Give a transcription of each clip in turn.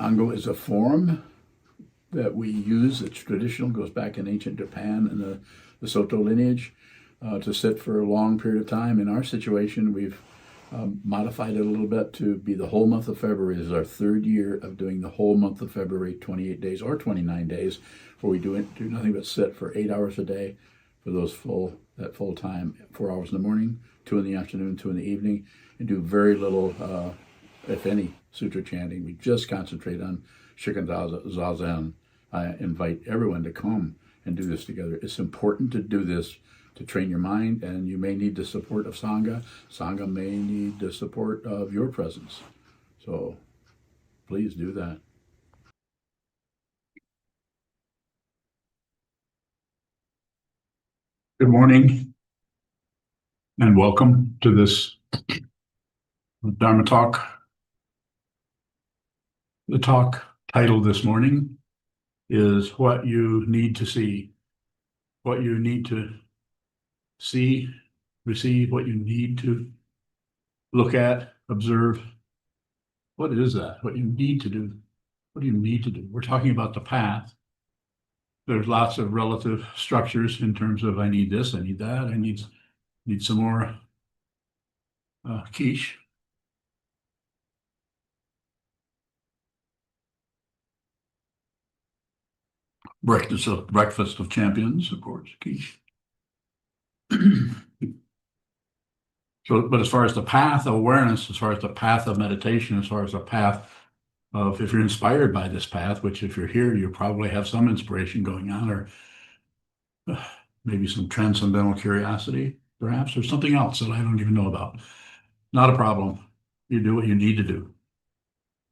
Ango is a form that we use. It's traditional, goes back in ancient Japan and the Soto lineage to sit for a long period of time. In our situation, we've modified it a little bit to be the whole month of February. This is our third year of doing the whole month of February, 28 days or 29 days, where we do nothing but sit for 8 hours a day for that full time, 4 hours in the morning, 2 in the afternoon, 2 in the evening, and do very little, if any, sutra chanting. We just concentrate on Zazen. I invite everyone to come and do this together. It's important to do this to train your mind, and you may need the support of Sangha. Sangha may need the support of your presence. So please do that. Good morning, and welcome to this Dharma talk. The talk title this morning is What You Need to See. What you need to see, receive, what you need to look at, observe. What is that? What you need to do? What do you need to do? We're talking about the path. There's lots of relative structures in terms of I need this, I need that, I need some more quiche. Breakfast of champions, of course, quiche. So, but as far as the path of awareness, as far as the path of meditation, as far as the path of, if you're inspired by this path, which if you're here, you probably have some inspiration going on, or maybe some transcendental curiosity, perhaps, or something else that I don't even know about. Not a problem. You do what you need to do.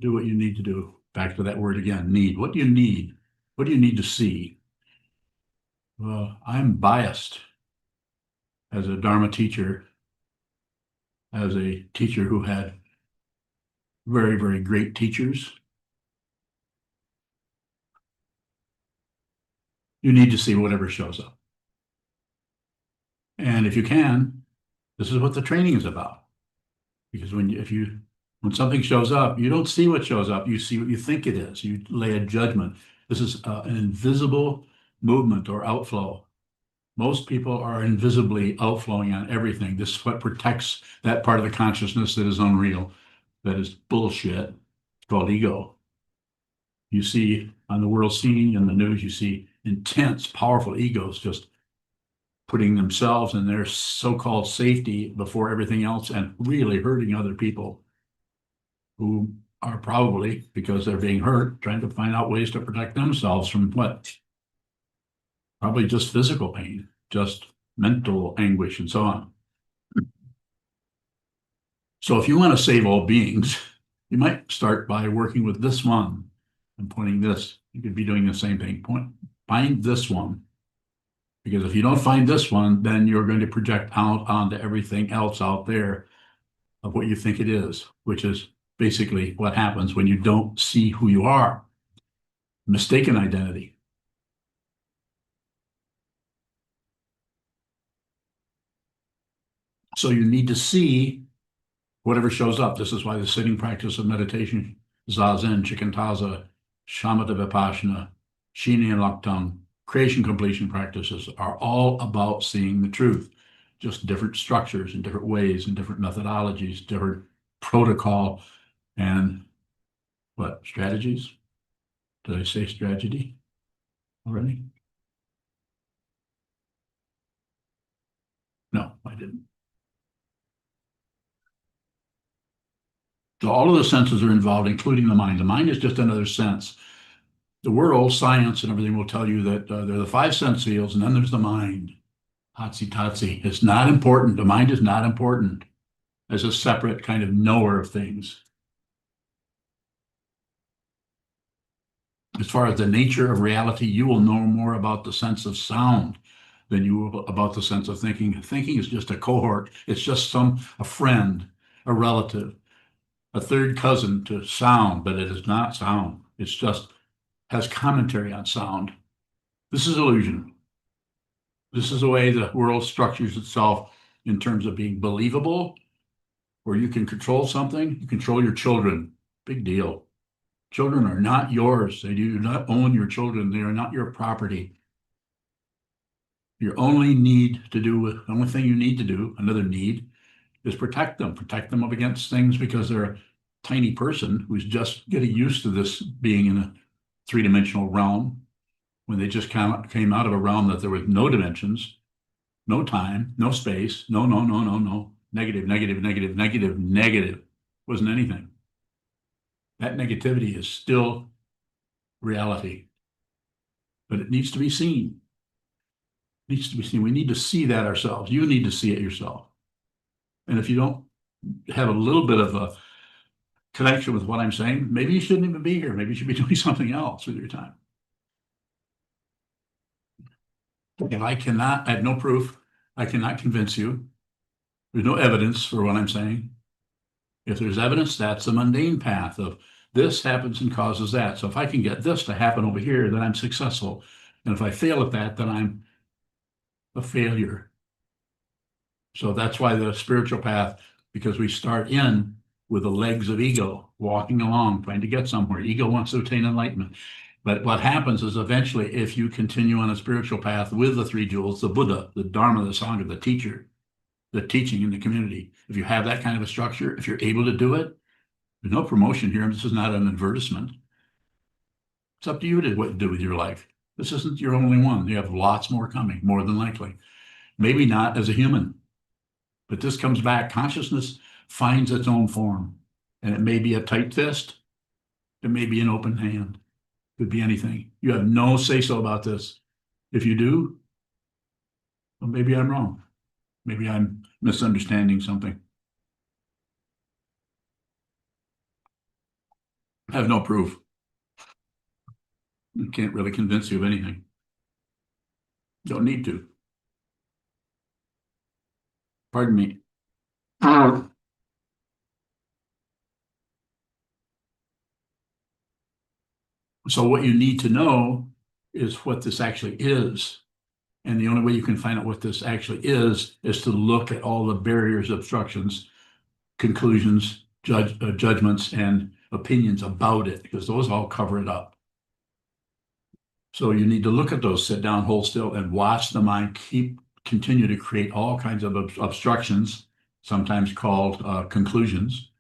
Do what you need to do. Back to that word again, need. What do you need? What do you need to see? Well, I'm biased as a Dharma teacher, as a teacher who had very, very great teachers. You need to see whatever shows up. And if you can, this is what the training is about. Because when something shows up, you don't see what shows up, you see what you think it is. You lay a judgment. This is an invisible movement or outflow. Most people are invisibly outflowing on everything. This is what protects that part of the consciousness that is unreal, that is bullshit. It's called ego. You see on the world scene, in the news, you see intense, powerful egos just putting themselves and their so-called safety before everything else and really hurting other people who are probably, because they're being hurt, trying to find out ways to protect themselves from what? Probably just physical pain, just mental anguish, and so on. So if you want to save all beings, you might start by working with this one and pointing this. You could be doing the same thing. Find this one. Because if you don't find this one, then you're going to project out onto everything else out there of what you think it is, which is basically what happens when you don't see who you are. Mistaken identity. So you need to see whatever shows up. This is why the sitting practice of meditation, Zazen, Shikantaza, Shamatha Vipassana, Shini and Laktung, creation completion practices are all about seeing the truth. Just different structures in different ways and different methodologies, different protocol and what, strategies? Did I say strategy already? No, I didn't. So all of the senses are involved, including the mind. The mind is just another sense. The world, science, and everything will tell you that there are the 5 sense fields, and then there's the mind. Tatsi. It's not important. The mind is not important as a separate kind of knower of things. As far as the nature of reality, you will know more about the sense of sound than you will about the sense of thinking. Thinking is just a cohort. It's just a friend, a relative, a third cousin to sound, but it is not sound. It's just has commentary on sound. This is illusion. This is the way the world structures itself in terms of being believable, where you can control something. You control your children. Big deal. Children are not yours. They do not own your children. They are not your property. Your only need to do, the only thing you need to do, another need, is protect them up against things because they're a tiny person who's just getting used to this being in a three-dimensional realm when they just came out of a realm that there was no dimensions, no time, no space, no, negative, negative, negative, negative, negative, wasn't anything. That negativity is still reality, but it needs to be seen. It needs to be seen. We need to see that ourselves. You need to see it yourself. And if you don't have a little bit of a connection with what I'm saying, maybe you shouldn't even be here. Maybe you should be doing something else with your time. And I have no proof. I cannot convince you. There's no evidence for what I'm saying. If there's evidence, that's the mundane path of this happens and causes that. So if I can get this to happen over here, then I'm successful. And if I fail at that, then I'm a failure. So that's why the spiritual path, because we start in with the legs of ego, walking along, trying to get somewhere. Ego wants to attain enlightenment. But what happens is eventually, if you continue on a spiritual path with the three jewels, the Buddha, the Dharma, the Sangha, the teacher, the teaching in the community, if you have that kind of a structure, if you're able to do it, there's no promotion here. This is not an advertisement. It's up to you to what to do with your life. This isn't your only one. You have lots more coming, more than likely. Maybe not as a human, but this comes back. Consciousness finds its own form, and it may be a tight fist. It may be an open hand. It could be anything. You have no say-so about this. If you do, well, maybe I'm wrong. Maybe I'm misunderstanding something. I have no proof. I can't really convince you of anything. Don't need to. Pardon me. So what you need to know is what this actually is. And the only way you can find out what this actually is to look at all the barriers, obstructions, conclusions, judgments, and opinions about it, because those all cover it up. So you need to look at those, sit down, hold still, and watch the mind continue to create all kinds of obstructions, sometimes called conclusions,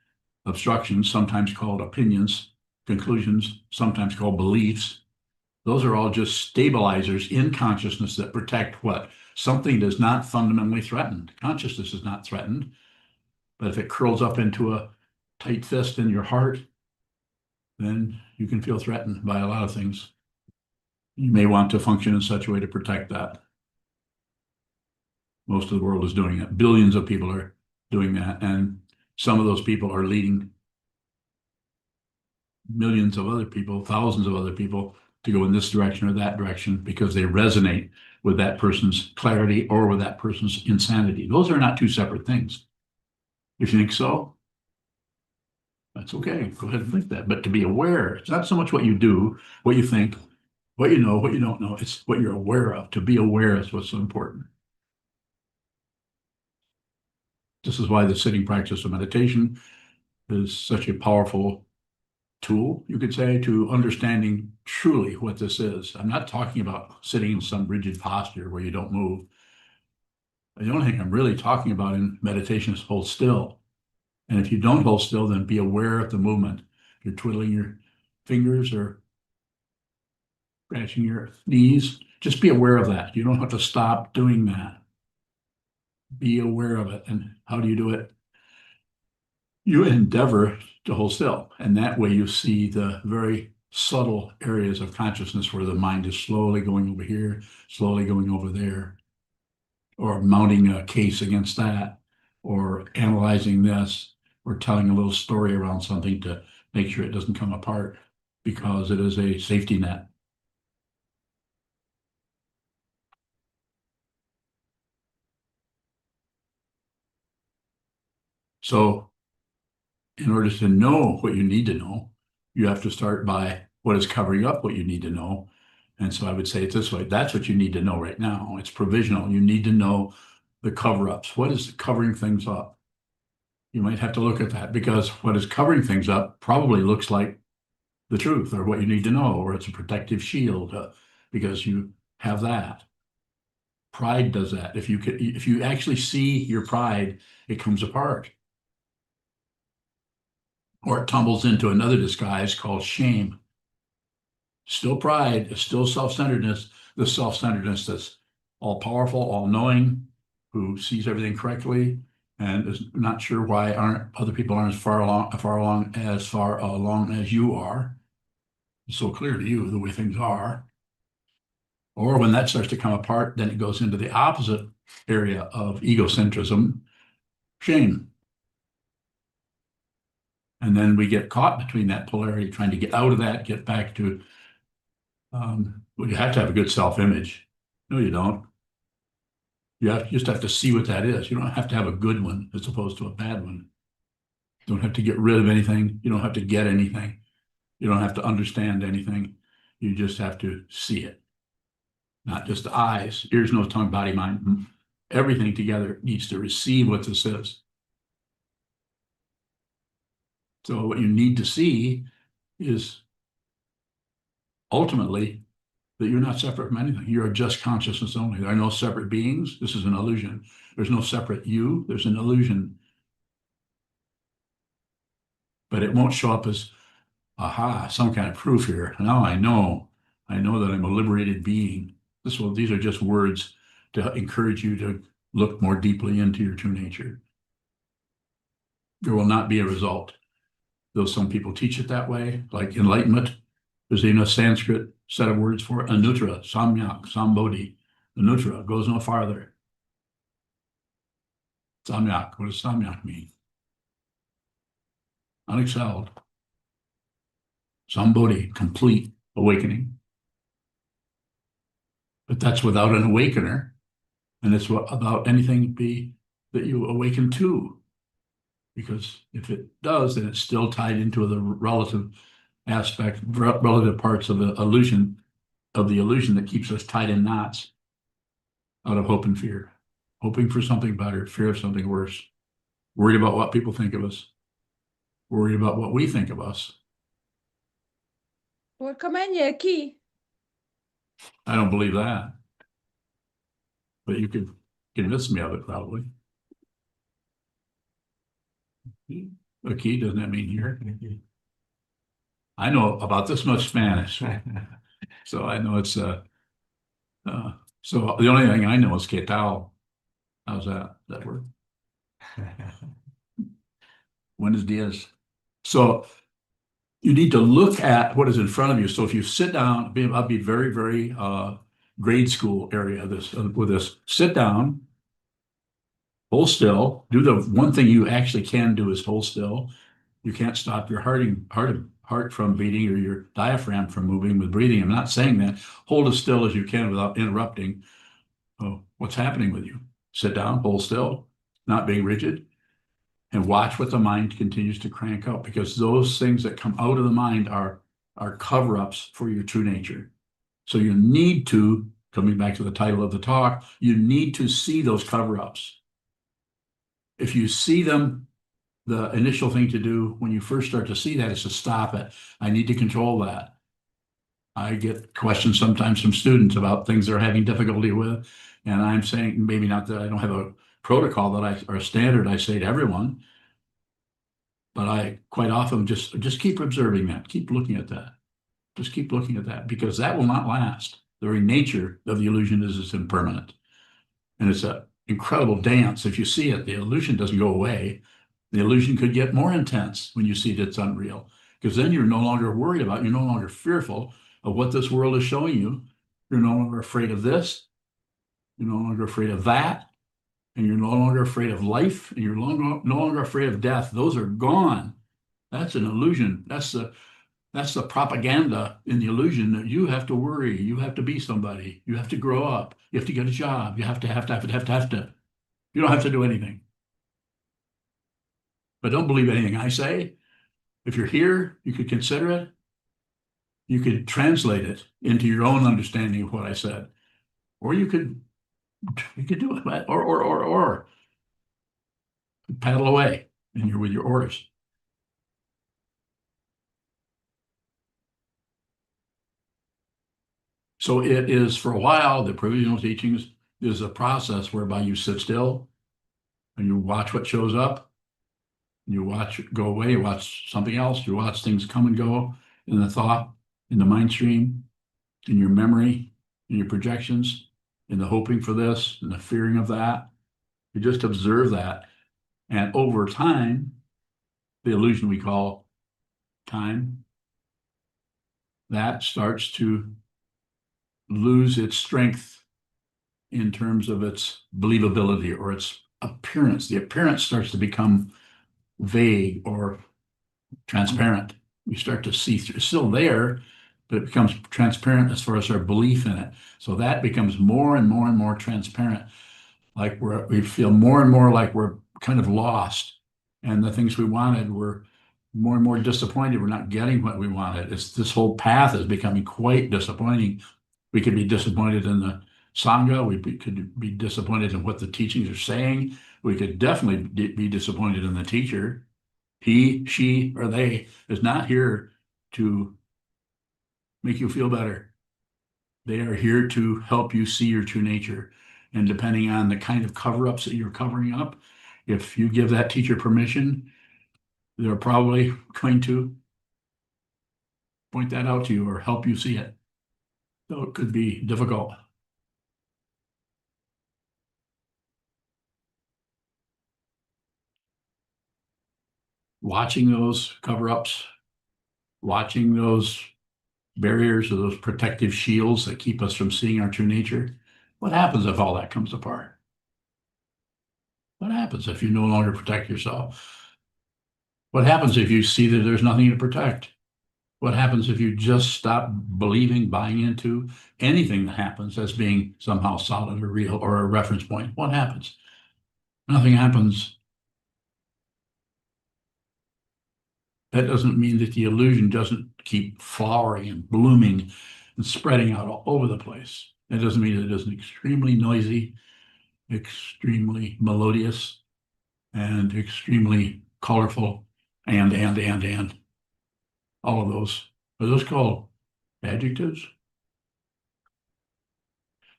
obstructions, sometimes called opinions, conclusions, sometimes called beliefs. Those are all just stabilizers in consciousness that protect what? Something is not fundamentally threatened. Consciousness is not threatened. But if it curls up into a tight fist in your heart, then you can feel threatened by a lot of things. You may want to function in such a way to protect that. Most of the world is doing it. Billions of people are doing that. And some of those people are leading millions of other people, thousands of other people to go in this direction or that direction because they resonate with that person's clarity or with that person's insanity. Those are not two separate things. If you think so, that's okay. Go ahead and think that. But to be aware, it's not so much what you do, what you think, what you know, what you don't know. It's what you're aware of. To be aware is what's so important. This is why the sitting practice of meditation is such a powerful tool, you could say, to understanding truly what this is. I'm not talking about sitting in some rigid posture where you don't move. The only thing I'm really talking about in meditation is hold still. And if you don't hold still, then be aware of the movement. If you're twiddling your fingers or scratching your knees, just be aware of that. You don't have to stop doing that. Be aware of it. And how do you do it? You endeavor to hold still. And that way you see the very subtle areas of consciousness where the mind is slowly going over here, slowly going over there, or mounting a case against that, or analyzing this, or telling a little story around something to make sure it doesn't come apart because it is a safety net. So in order to know what you need to know, you have to start by what is covering up what you need to know. And so I would say it this way, that's what you need to know right now. It's provisional. You need to know the cover-ups. What is covering things up? You might have to look at that because what is covering things up probably looks like the truth or what you need to know, or it's a protective shield because you have that. Pride does that. If you actually see your pride, it comes apart, or it tumbles into another disguise called shame. Still pride, it's still self-centeredness, the self-centeredness that's all powerful, all knowing, who sees everything correctly and is not sure why aren't other people aren't as far along as you are. It's so clear to you the way things are. Or when that starts to come apart, then it goes into the opposite area of egocentrism, shame. And then we get caught between that polarity, trying to get out of that, get back to, well, you have to have a good self-image. No, you don't. Just have to see what that is. You don't have to have a good one as opposed to a bad one. You don't have to get rid of anything. You don't have to get anything. You don't have to understand anything. You just have to see it. Not just the eyes, ears, nose, tongue, body, mind. Everything together needs to receive what this is. So what you need to see is ultimately that you're not separate from anything. You're just consciousness only. There are no separate beings. This is an illusion. There's no separate you. There's an illusion. But it won't show up as, aha, some kind of proof here. Now I know. I know that I'm a liberated being. These are just words to encourage you to look more deeply into your true nature. There will not be a result. Though some people teach it that way, like enlightenment. There's even a Sanskrit set of words for it, anuttara, samyak, sambodhi. Anuttara goes no farther. Samyak, what does samyak mean? Unexcelled. Sambodhi, complete awakening. But that's without an awakener, and it's about anything that you awaken to. Because if it does, then it's still tied into the relative parts of the illusion that keeps us tied in knots out of hope and fear, hoping for something better, fear of something worse, worried about what people think of us, worried about what we think of us. Oricamente aqui. I don't believe that, but you could convince me of it probably. Aquí, doesn't that mean here? I know about this much Spanish, so I know it's so the only thing I know is que tal. How's that word? Buenos dias. So you need to look at what is in front of you. So if you sit down, I'll be very, very grade school area with this. Sit down, hold still. Do the one thing you actually can do is hold still. You can't stop your heart from beating or your diaphragm from moving with breathing. I'm not saying that. Hold as still as you can without interrupting. Oh, what's happening with you? Sit down, hold still, not being rigid, and watch what the mind continues to crank up, because those things that come out of the mind are cover-ups for your true nature. So you need to, coming back to the title of the talk, you need to see those cover-ups. If you see them, the initial thing to do when you first start to see that is to stop it. I need to control that. I get questions sometimes from students about things they're having difficulty with, and I'm saying, maybe not that I don't have a protocol or a standard I say to everyone, but I quite often just keep observing that, keep looking at that, just keep looking at that, because that will not last. The very nature of the illusion is it's impermanent, and it's an incredible dance. If you see it, the illusion doesn't go away. The illusion could get more intense when you see that it's unreal, because then you're no longer worried about, you're no longer fearful of what this world is showing you. You're no longer afraid of this. You're no longer afraid of that. And you're no longer afraid of life. And you're no longer afraid of death. Those are gone. That's an illusion. That's the propaganda in the illusion that you have to worry. You have to be somebody. You have to grow up. You have to get a job. You have to. You don't have to do anything. But don't believe anything I say. If you're here, you could consider it. You could translate it into your own understanding of what I said, or you could do it, or paddle away, and you're with your orders. So it is for a while, the provisional teachings is a process whereby you sit still and you watch what shows up. You watch it go away, you watch something else, you watch things come and go in the thought, in the mind stream, in your memory, in your projections, in the hoping for this, in the fearing of that. You just observe that. And over time, the illusion we call time, that starts to lose its strength in terms of its believability or its appearance. The appearance starts to become vague or transparent. We start to see through, it's still there, but it becomes transparent as far as our belief in it. So that becomes more and more and more transparent. Like we feel more and more like we're kind of lost. And the things we wanted were more and more disappointed. We're not getting what we wanted. It's this whole path is becoming quite disappointing. We could be disappointed in the Sangha. Could be disappointed in what the teachings are saying. We could definitely be disappointed in the teacher. He, she, or they is not here to make you feel better. They are here to help you see your true nature. And depending on the kind of cover-ups that you're covering up, if you give that teacher permission, they're probably going to point that out to you or help you see it. So it could be difficult. Watching those cover-ups, watching those barriers or those protective shields that keep us from seeing our true nature. What happens if all that comes apart? What happens if you no longer protect yourself? What happens if you see that there's nothing to protect? What happens if you just stop believing, buying into anything that happens as being somehow solid or real or a reference point? What happens? Nothing happens. That doesn't mean that the illusion doesn't keep flowering and blooming and spreading out all over the place. It doesn't mean it isn't extremely noisy, extremely melodious, and extremely colorful, and all of those. Are those called adjectives?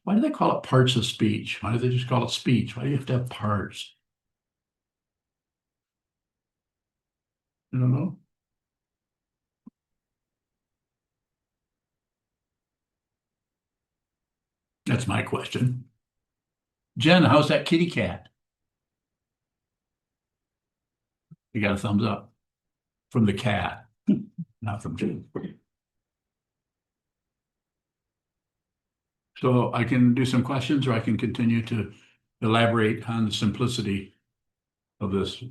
Why do they call it parts of speech? Why do they just call it speech? Why do you have to have parts? I don't know. That's my question. Jen, how's that kitty cat? You got a thumbs up from the cat, not from Jen. So I can do some questions or I can continue to elaborate on the simplicity of this.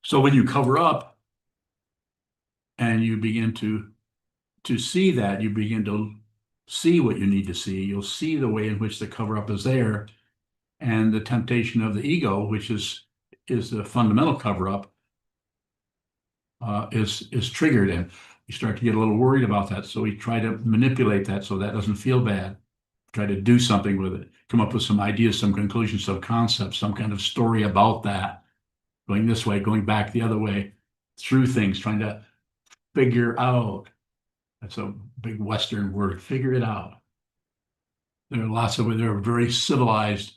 So when you cover up and you begin to see that, you begin to see what you need to see. You'll see the way in which the cover up is there, and the temptation of the ego, which is the fundamental cover up, is triggered, and you start to get a little worried about that. So we try to manipulate that so that doesn't feel bad. Try to do something with it, come up with some ideas, some conclusions, some concepts, some kind of story about that, going this way, going back the other way, through things, trying to figure out. That's a big Western word, figure it out. There are very civilized,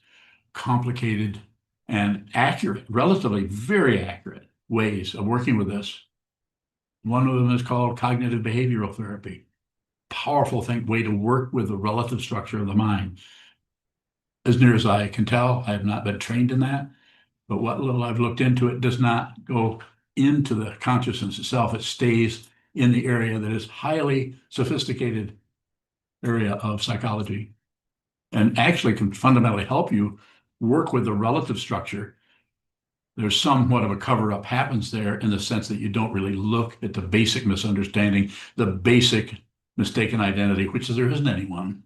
complicated, and accurate, relatively very accurate ways of working with this. One of them is called cognitive behavioral therapy. Powerful way to work with the relative structure of the mind. As near as I can tell, I have not been trained in that, but what little I've looked into it does not go into the consciousness itself. It stays in the area that is highly sophisticated area of psychology and actually can fundamentally help you work with the relative structure. There's somewhat of a cover up happens there in the sense that you don't really look at the basic misunderstanding, the basic mistaken identity, which is there isn't anyone.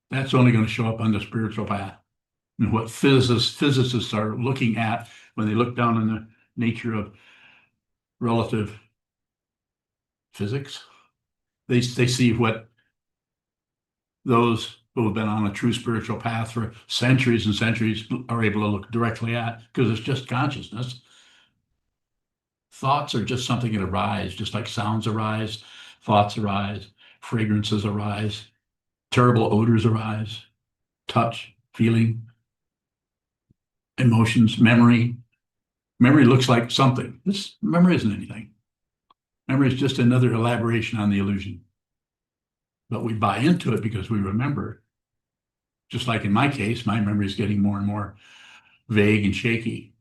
That's only going to show up on the spiritual path. And what physicists are looking at when they look down on the nature of relative physics, they see what those who have been on a true spiritual path for centuries and centuries are able to look directly at, because it's just consciousness. Thoughts are just something that arise, just like sounds arise, thoughts arise, fragrances arise, terrible odors arise, touch, feeling, emotions, memory. Memory looks like something. This memory isn't anything. Memory is just another elaboration on the illusion. But we buy into it because we remember. Just like in my case, my memory is getting more and more vague and shaky.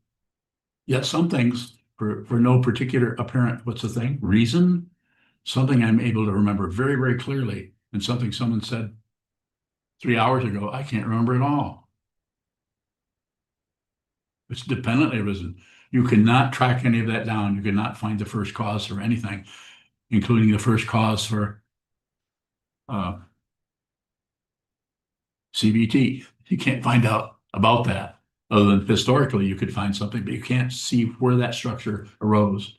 Yet some things, for no particular apparent, what's the thing? Reason, something I'm able to remember very, very clearly, and something someone said 3 hours ago, I can't remember at all. It's dependently arisen. You cannot track any of that down. You cannot find the first cause for anything, including the first cause for CBT. You can't find out about that. Other than historically, you could find something, but you can't see where that structure arose,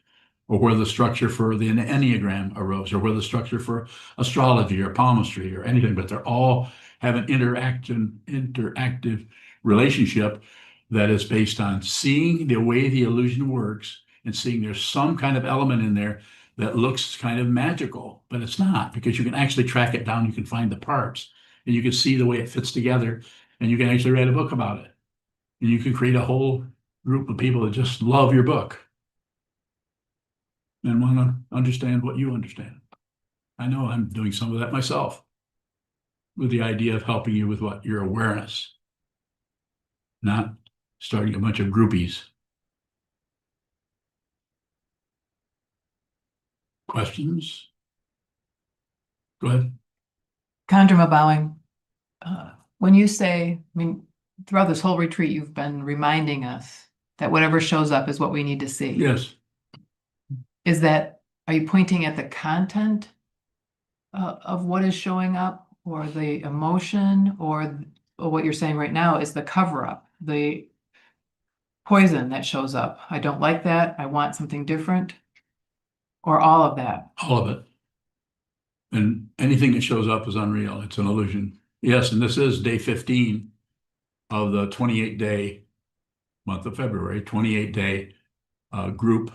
or where the structure for the Enneagram arose, or where the structure for astrology or palmistry or anything. But they're all have an interactive relationship that is based on seeing the way the illusion works and seeing there's some kind of element in there that looks kind of magical, but it's not, because you can actually track it down. You can find the parts and you can see the way it fits together, and you can actually write a book about it. And you can create a whole group of people that just love your book and want to understand what you understand. I know I'm doing some of that myself, with the idea of helping you with what? Your awareness, not starting a bunch of groupies. Questions? Go ahead. Conjure bowing. When you say, I mean, throughout this whole retreat, you've been reminding us that whatever shows up is what we need to see. Yes. Are you pointing at the content of what is showing up, or the emotion, or what you're saying right now is the cover-up, the poison that shows up? I don't like that. I want something different, or all of that? All of it. And anything that shows up is unreal. It's an illusion. Yes, and this is day 15 of the 28-day month of February, 28-day group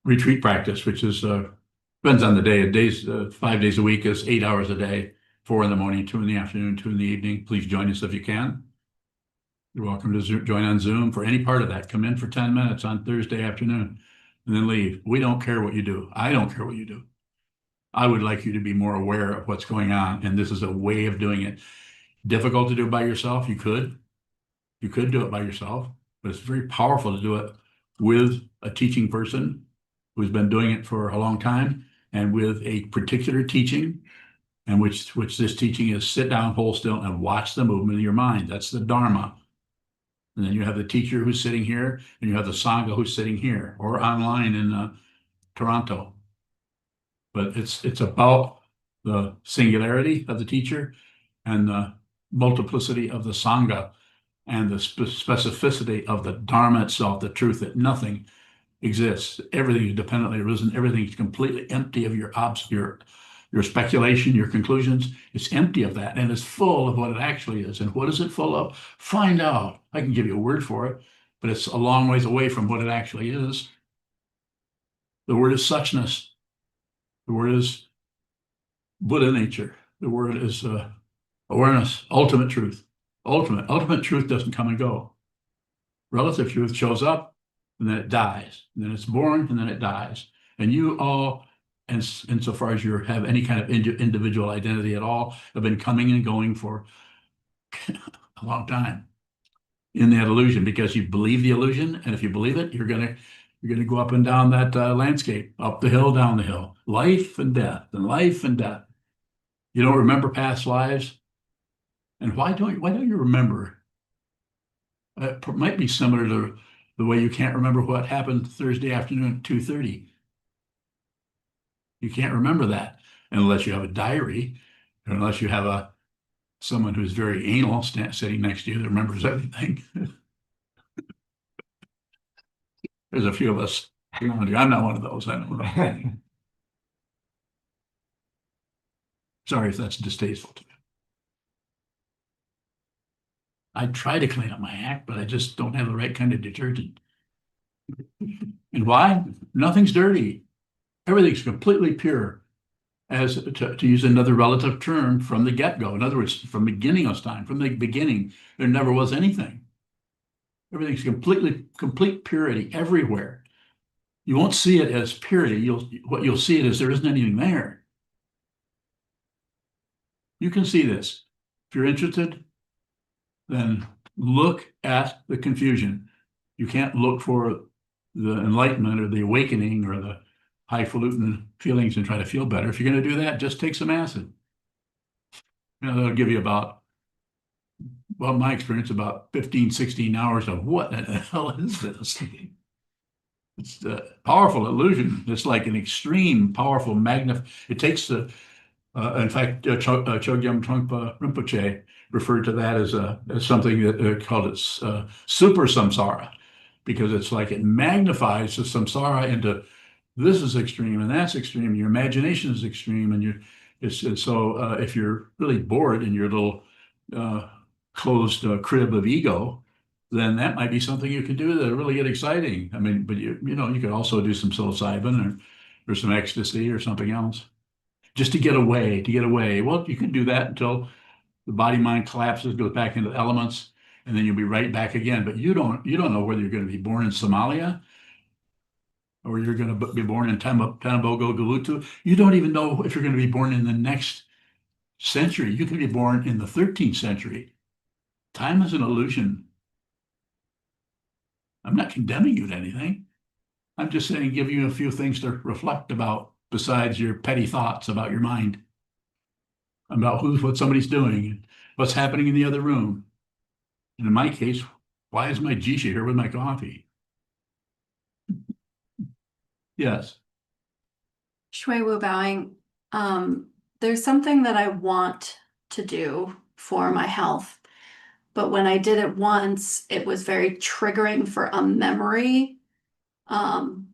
retreat practice, which is depends on the day. Days 5 days a week is 8 hours a day, 4 in the morning, 2 in the afternoon, 2 in the evening. Please join us if you can. You're welcome to join on Zoom for any part of that. Come in for 10 minutes on Thursday afternoon and then leave. We don't care what you do. I don't care what you do. I would like you to be more aware of what's going on, and this is a way of doing it. Difficult to do by yourself. You could do it by yourself, but it's very powerful to do it with a teaching person who's been doing it for a long time, and with a particular teaching, and which this teaching is: sit down, hold still, and watch the movement of your mind. That's the Dharma. And then you have the teacher who's sitting here, and you have the Sangha who's sitting here or online in Toronto. But it's about the singularity of the teacher and the multiplicity of the Sangha and the specificity of the Dharma itself, the truth that nothing exists. Everything is dependently arisen. Everything is completely empty of your speculation, your conclusions. It's empty of that, and it's full of what it actually is. And what is it full of? Find out. I can give you a word for it, but it's a long ways away from what it actually is. The word is suchness. The word is Buddha nature. The word is awareness, ultimate truth. Ultimate truth doesn't come and go. Relative truth shows up, and then it dies, and then it's born, and then it dies. And you all, insofar as you have any kind of individual identity at all, have been coming and going for a long time in that illusion, because you believe the illusion, and if you believe it, you're gonna go up and down that landscape, up the hill, down the hill, life and death, and life and death. You don't remember past lives, and why don't you remember? It might be similar to the way you can't remember what happened Thursday afternoon at 2:30. You can't remember that unless you have a diary, or unless you have someone who's very anal sitting next to you that remembers everything. There's a few of us. I'm not one of those. I don't know. Sorry if that's distasteful to you. I try to clean up my act, but I just don't have the right kind of detergent. And why? Nothing's dirty. Everything's completely pure. As to use another relative term, from the get-go. In other words, from beginning of time, from the beginning, there never was anything. Everything's complete purity everywhere. You won't see it as purity. What you'll see it as there isn't anything there. You can see this. If you're interested, then look at the confusion. You can't look for the enlightenment or the awakening or the highfalutin feelings and try to feel better. If you're going to do that, just take some acid. That'll give you about, well, my experience, about 15, 16 hours of what the hell is this? It's a powerful illusion. It's like an extreme, powerful It takes the, in fact, Chogyam Trungpa Rinpoche referred to that as something that called it super samsara, because it's like it magnifies the samsara into this is extreme and that's extreme. Your imagination is extreme, and so if you're really bored in your little closed crib of ego, then that might be something you can do to really get exciting. I mean, but you could also do some psilocybin or some ecstasy or something else just to get away, Well, you can do that until the body mind collapses, goes back into the elements, and then you'll be right back again. But you don't know whether you're going to be born in Somalia or you're going to be born in Tanambogo Galutu. You don't even know if you're going to be born in the next century. You could be born in the 13th century. Time is an illusion. I'm not condemning you to anything. I'm just saying, give you a few things to reflect about besides your petty thoughts about your mind, about what somebody's doing, what's happening in the other room. And in my case, why is my Jisha here with my coffee? Yes. Shui Wu bowing. There's something that I want to do for my health, but when I did it once, it was very triggering for a memory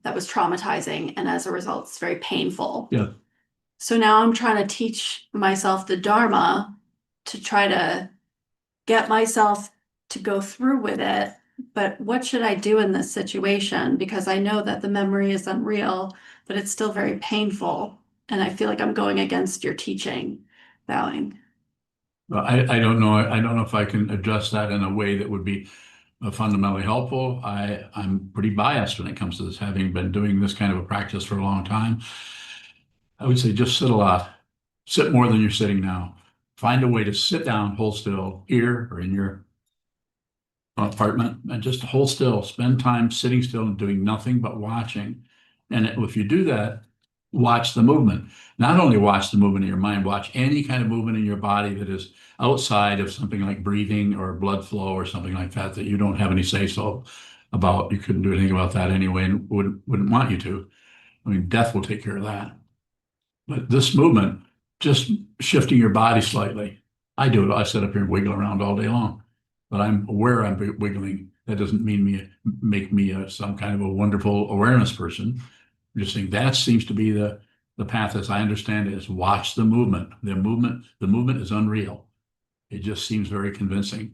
that was traumatizing, and as a result, it's very painful. Yeah. So now I'm trying to teach myself the Dharma to try to get myself to go through with it. But what should I do in this situation? Because I know that the memory is unreal, but it's still very painful. And I feel like I'm going against your teaching, bowing. Well, I don't know. I don't know if I can address that in a way that would be fundamentally helpful. I'm pretty biased when it comes to this, having been doing this kind of a practice for a long time. I would say just sit a lot. Sit more than you're sitting now. Find a way to sit down, hold still, here or in your apartment, and just hold still. Spend time sitting still and doing nothing but watching. And if you do that, watch the movement. Not only watch the movement in your mind, watch any kind of movement in your body that is outside of something like breathing or blood flow or something like that you don't have any say-so about. You couldn't do anything about that anyway and wouldn't want you to. I mean, death will take care of that. But this movement, just shifting your body slightly. I do it. I sit up here and wiggle around all day long, but I'm aware I'm wiggling. That doesn't make me some kind of a wonderful awareness person. I'm just saying that seems to be the path, as I understand it, is watch the movement. The movement is unreal. It just seems very convincing.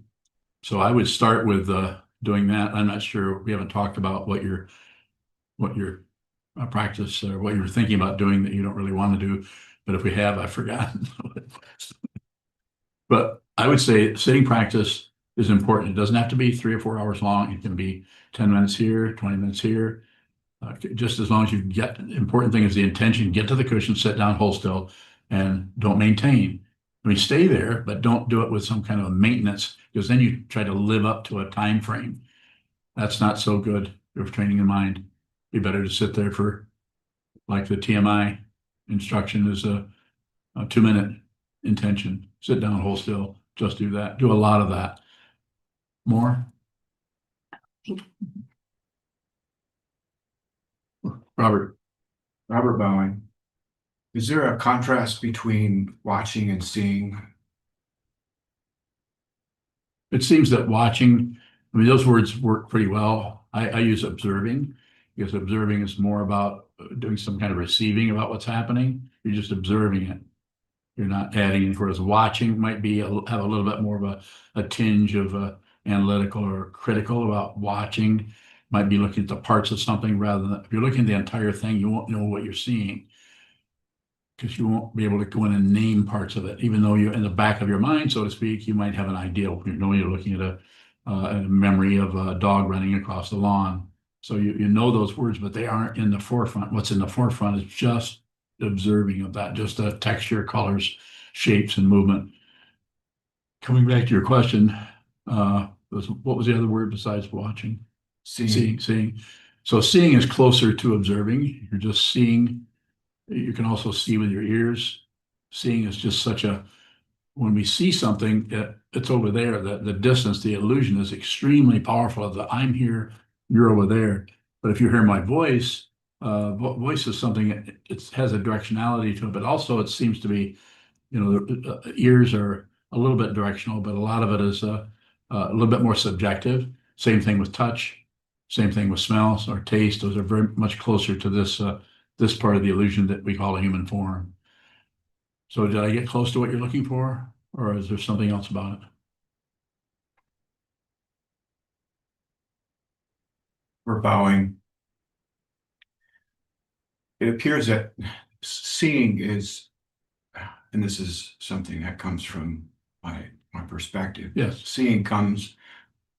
So I would start with doing that. I'm not sure. We haven't talked about what your practice or what you were thinking about doing that you don't really want to do. But if we have, I've forgotten. But I would say sitting practice is important. It doesn't have to be 3 or 4 hours long. It can be 10 minutes here, 20 minutes here. Just as long as you get, the important thing is the intention, get to the cushion, sit down, hold still, and don't maintain. I mean, stay there, but don't do it with some kind of maintenance, because then you try to live up to a time frame. That's not so good for training the mind. Be better to sit there for, like the TMI instruction is a 2-minute intention. Sit down, hold still, just do that. Do a lot of that. More? Robert. Robert bowing. Is there a contrast between watching and seeing? It seems that watching, I mean, those words work pretty well. I use observing, because observing is more about doing some kind of receiving about what's happening. You're just observing it. You're not adding in, whereas watching might be, have a little bit more of a tinge of analytical or critical about watching. Might be looking at the parts of something rather than, if you're looking at the entire thing, you won't know what you're seeing. Because you won't be able to go in and name parts of it, even though you're in the back of your mind, so to speak, you might have an idea. You know, you're looking at a memory of a dog running across the lawn. So you know those words, but they aren't in the forefront. What's in the forefront is just observing of that, just the texture, colors, shapes, and movement. Coming back to your question, what was the other word besides watching? Seeing. Seeing. So seeing is closer to observing. You're just seeing. You can also see with your ears. Seeing is just such a, when we see something, it's over there. The distance, the illusion is extremely powerful. That I'm here, you're over there. But if you hear my voice, voice is something, it has a directionality to it, but also it seems to be, you know, the ears are a little bit directional, but a lot of it is a little bit more subjective. Same thing with touch, same thing with smells or taste. Those are very much closer to this part of the illusion that we call a human form. So did I get close to what you're looking for, or is there something else about it? We're bowing. It appears that seeing is, and this is something that comes from my perspective. Yes. Seeing comes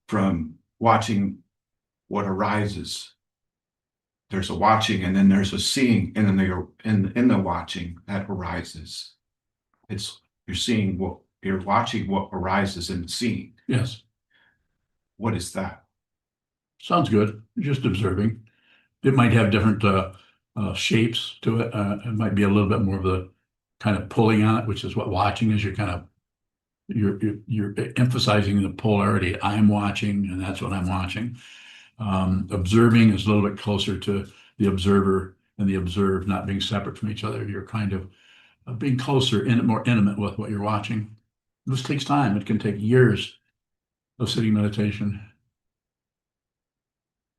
from watching what arises. There's a watching, and then there's a seeing, and then in the watching that arises. You're seeing what you're watching, what arises in the seeing. Yes. What is that? Sounds good. Just observing. It might have different shapes to it. It might be a little bit more of the kind of pulling on it, which is what watching is. You're kind of you're emphasizing the polarity. I'm watching, and that's what I'm watching. Observing is a little bit closer to the observer and the observed not being separate from each other. You're kind of being closer and more intimate with what you're watching. This takes time. It can take years of sitting meditation.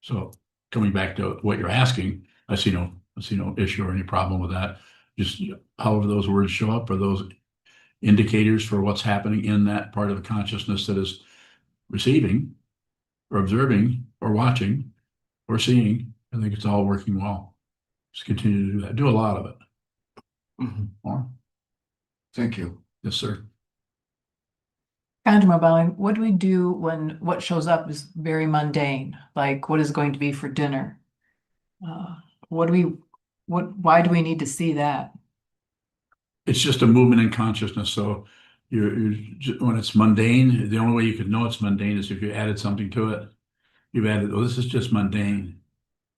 So coming back to what you're asking, I see no issue or any problem with that. Just however those words show up are those indicators for what's happening in that part of the consciousness that is receiving or observing or watching or seeing. I think it's all working well. Just continue to do that. Do a lot of it. More? Thank you. Yes, sir. Counter mobiling, what do we do when what shows up is very mundane? Like what is going to be for dinner? Why do we need to see that? It's just a movement in consciousness. So when it's mundane, the only way you could know it's mundane is if you added something to it. You've added, oh, this is just mundane.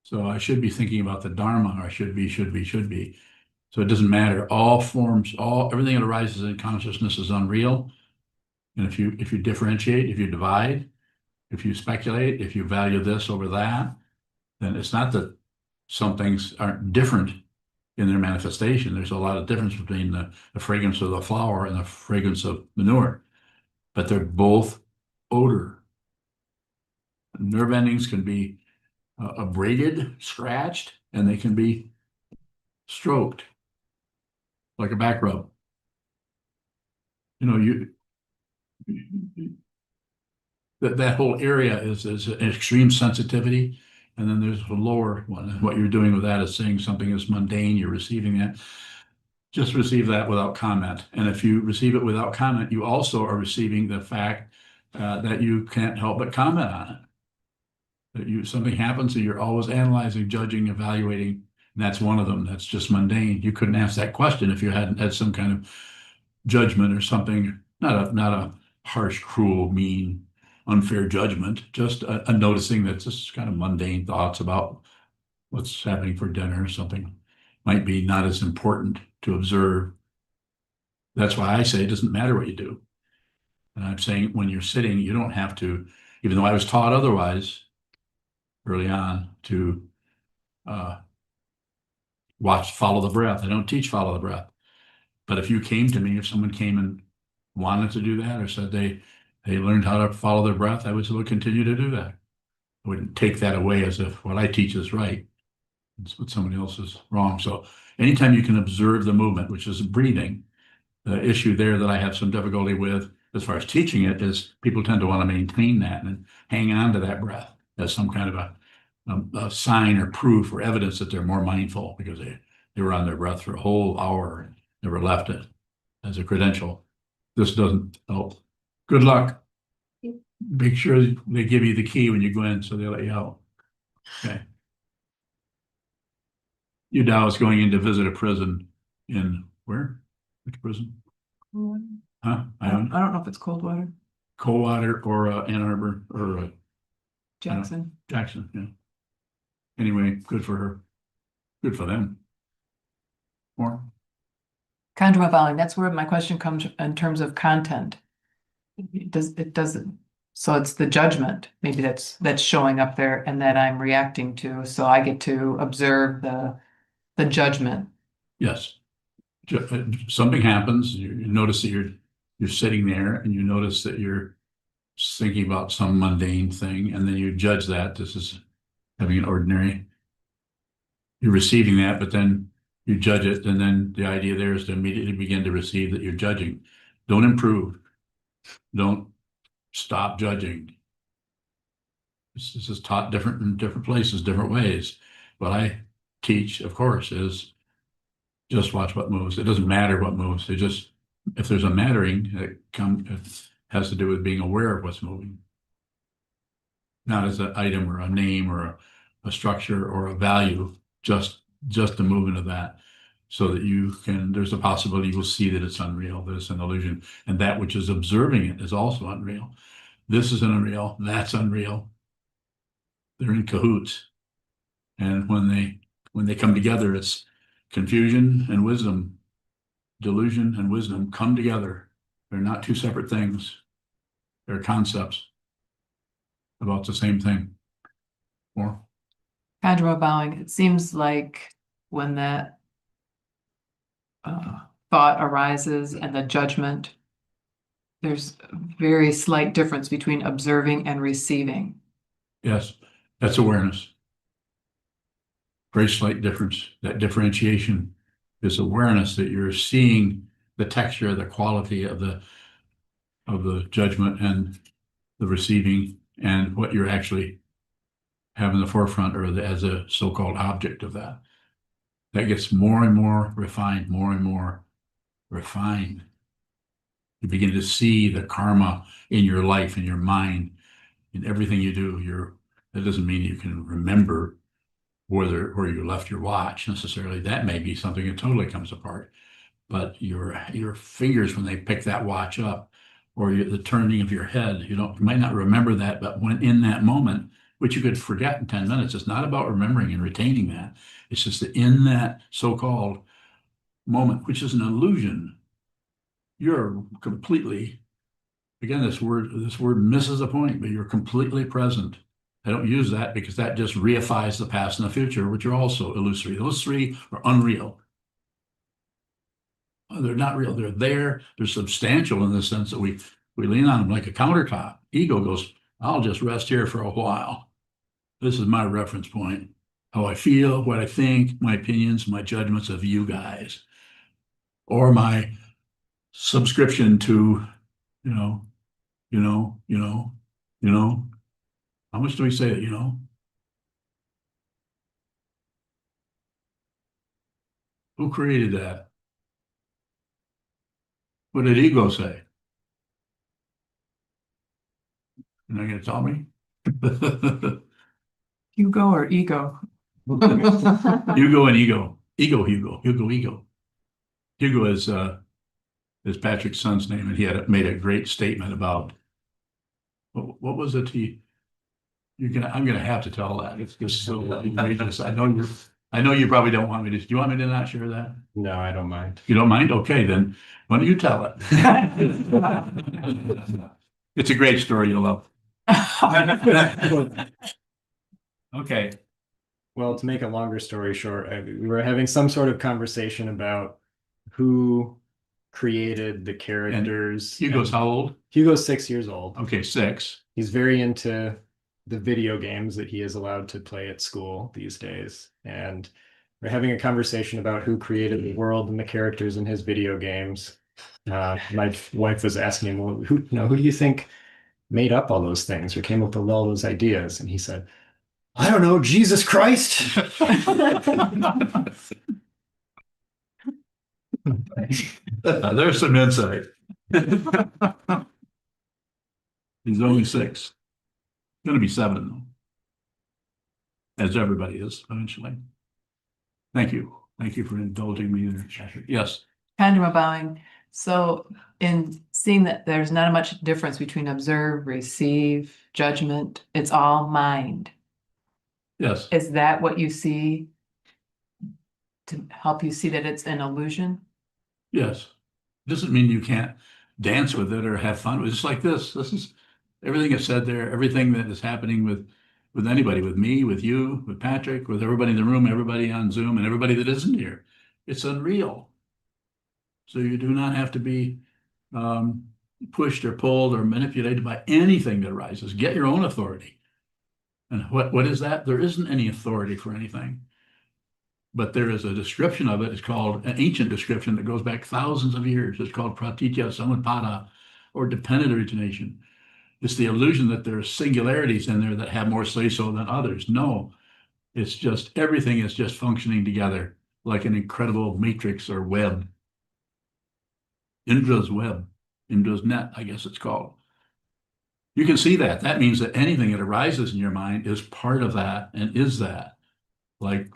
So I should be thinking about the Dharma, or I should be. So it doesn't matter. All forms, everything that arises in consciousness is unreal. And if you differentiate, if you divide, if you speculate, if you value this over that, then it's not that some things aren't different in their manifestation. There's a lot of difference between the fragrance of the flower and the fragrance of manure, but they're both odor. Nerve endings can be abraded, scratched, and they can be stroked, like a back rub. You know, that whole area is an extreme sensitivity, and then there's a lower one. And what you're doing with that is saying something is mundane. You're receiving that. Just receive that without comment. And if you receive it without comment, you also are receiving the fact that you can't help but comment on it. That something happens and you're always analyzing, judging, evaluating. And that's one of them. That's just mundane. You couldn't ask that question if you hadn't had some kind of judgment or something. Not a harsh, cruel, mean, unfair judgment. Just a noticing that just kind of mundane thoughts about what's happening for dinner or something might be not as important to observe. That's why I say it doesn't matter what you do. And I'm saying when you're sitting, you don't have to, even though I was taught otherwise early on, to follow the breath. I don't teach follow the breath. But if you came to me, if someone came and wanted to do that or said they learned how to follow their breath, I would still continue to do that. I wouldn't take that away as if what I teach is right. It's what somebody else is wrong. So anytime you can observe the movement, which is breathing, The issue there that I have some difficulty with as far as teaching it is people tend to want to maintain that and hang on to that breath as some kind of a sign or proof or evidence that they're more mindful because they were on their breath for a whole hour and never left it as a credential. This doesn't help. Good luck. Make sure they give you the key when you go in so they let you out. Okay. Your Dow is going in to visit a prison in where? Which prison? Huh? I don't know if it's Coldwater, Coldwater or Ann Arbor or Jackson. Jackson. Yeah. Anyway, good for her. Good for them. More. Contour bowing, that's where my question comes in terms of content. It doesn't, so it's the judgment, maybe that's showing up there and that I'm reacting to, so I get to observe the judgment. Yes. Something happens, you notice that you're sitting there and you notice that you're thinking about some mundane thing, and then you judge that this is having an ordinary. You're receiving that, but then you judge it, and then the idea there is to immediately begin to receive that you're judging. Don't improve. Don't stop judging. This is taught different in different places, different ways. What I teach, of course, is just watch what moves. It doesn't matter what moves. It just, if there's a mattering, it has to do with being aware of what's moving. Not as an item or a name or a structure or a value, just the movement of that. So that there's a possibility you will see that it's unreal, that it's an illusion. And that which is observing it is also unreal. This is unreal, that's unreal. They're in cahoots. And when they come together, it's confusion and wisdom, delusion and wisdom come together. They're not two separate things. They're concepts about the same thing. More. Contour bowing, it seems like when that thought arises and the judgment, there's a very slight difference between observing and receiving. Yes, that's awareness. Very slight difference. That differentiation is awareness that you're seeing the texture, the quality of the judgment and the receiving, and what you're actually having the forefront or as a so-called object of that. That gets more and more refined, more and more refined. You begin to see the karma in your life, in your mind, in everything you do. That doesn't mean you can remember where you left your watch necessarily. That may be something that totally comes apart. But your fingers, when they pick that watch up, or the turning of your head, you might not remember that, but when in that moment, which you could forget in 10 minutes, it's not about remembering and retaining that. It's just that in that so-called moment, which is an illusion, you're completely, again, this word misses the point, but you're completely present. I don't use that because that just reifies the past and the future, which are also illusory. Those three are unreal. They're not real. They're there. They're substantial in the sense that we lean on them like a countertop. Ego goes, I'll just rest here for a while. This is my reference point. How I feel, what I think, my opinions, my judgments of you guys. Or my subscription to, how much do we say it, Who created that? What did ego say? You're not going to tell me? Hugo or ego? Hugo and ego. Hugo. Hugo is Patrick's son's name, and he had made a great statement about what was it I'm gonna have to tell that. It's just so outrageous. I know you probably don't want me to. Do you want me to not share that? No, I don't mind. You don't mind? Okay, then why don't you tell it? It's a great story, you'll love. Okay. Well, to make a longer story short, we were having some sort of conversation about who created the characters. Hugo's how old? Hugo's 6 years old. Okay, 6. He's very into the video games that he is allowed to play at school these days. And we're having a conversation about who created the world and the characters in his video games. My wife was asking him, well, who do you think made up all those things or came up with all those ideas? And he said, I don't know, Jesus Christ. There's some insight. He's only 6. Gonna be 7 though. As everybody is eventually. Thank you. Thank you for indulging me there. Yes. Kendra bowing. So in seeing that there's not much difference between observe, receive, judgment, it's all mind. Yes. Is that what you see to help you see that it's an illusion? Yes. Doesn't mean you can't dance with it or have fun with it. It's like this. This is everything is said there, everything that is happening with anybody, with me, with you, with Patrick, with everybody in the room, everybody on Zoom, and everybody that isn't here. It's unreal. So you do not have to be pushed or pulled or manipulated by anything that arises. Get your own authority. And what is that? There isn't any authority for anything. But there is a description of it. It's called an ancient description that goes back thousands of years. It's called pratitya samutpada, or dependent origination. It's the illusion that there are singularities in there that have more say-so than others. No, it's just everything is just functioning together like an incredible matrix or web. Indra's web, Indra's net, I guess it's called. You can see that. That means that anything that arises in your mind is part of that and is that. Like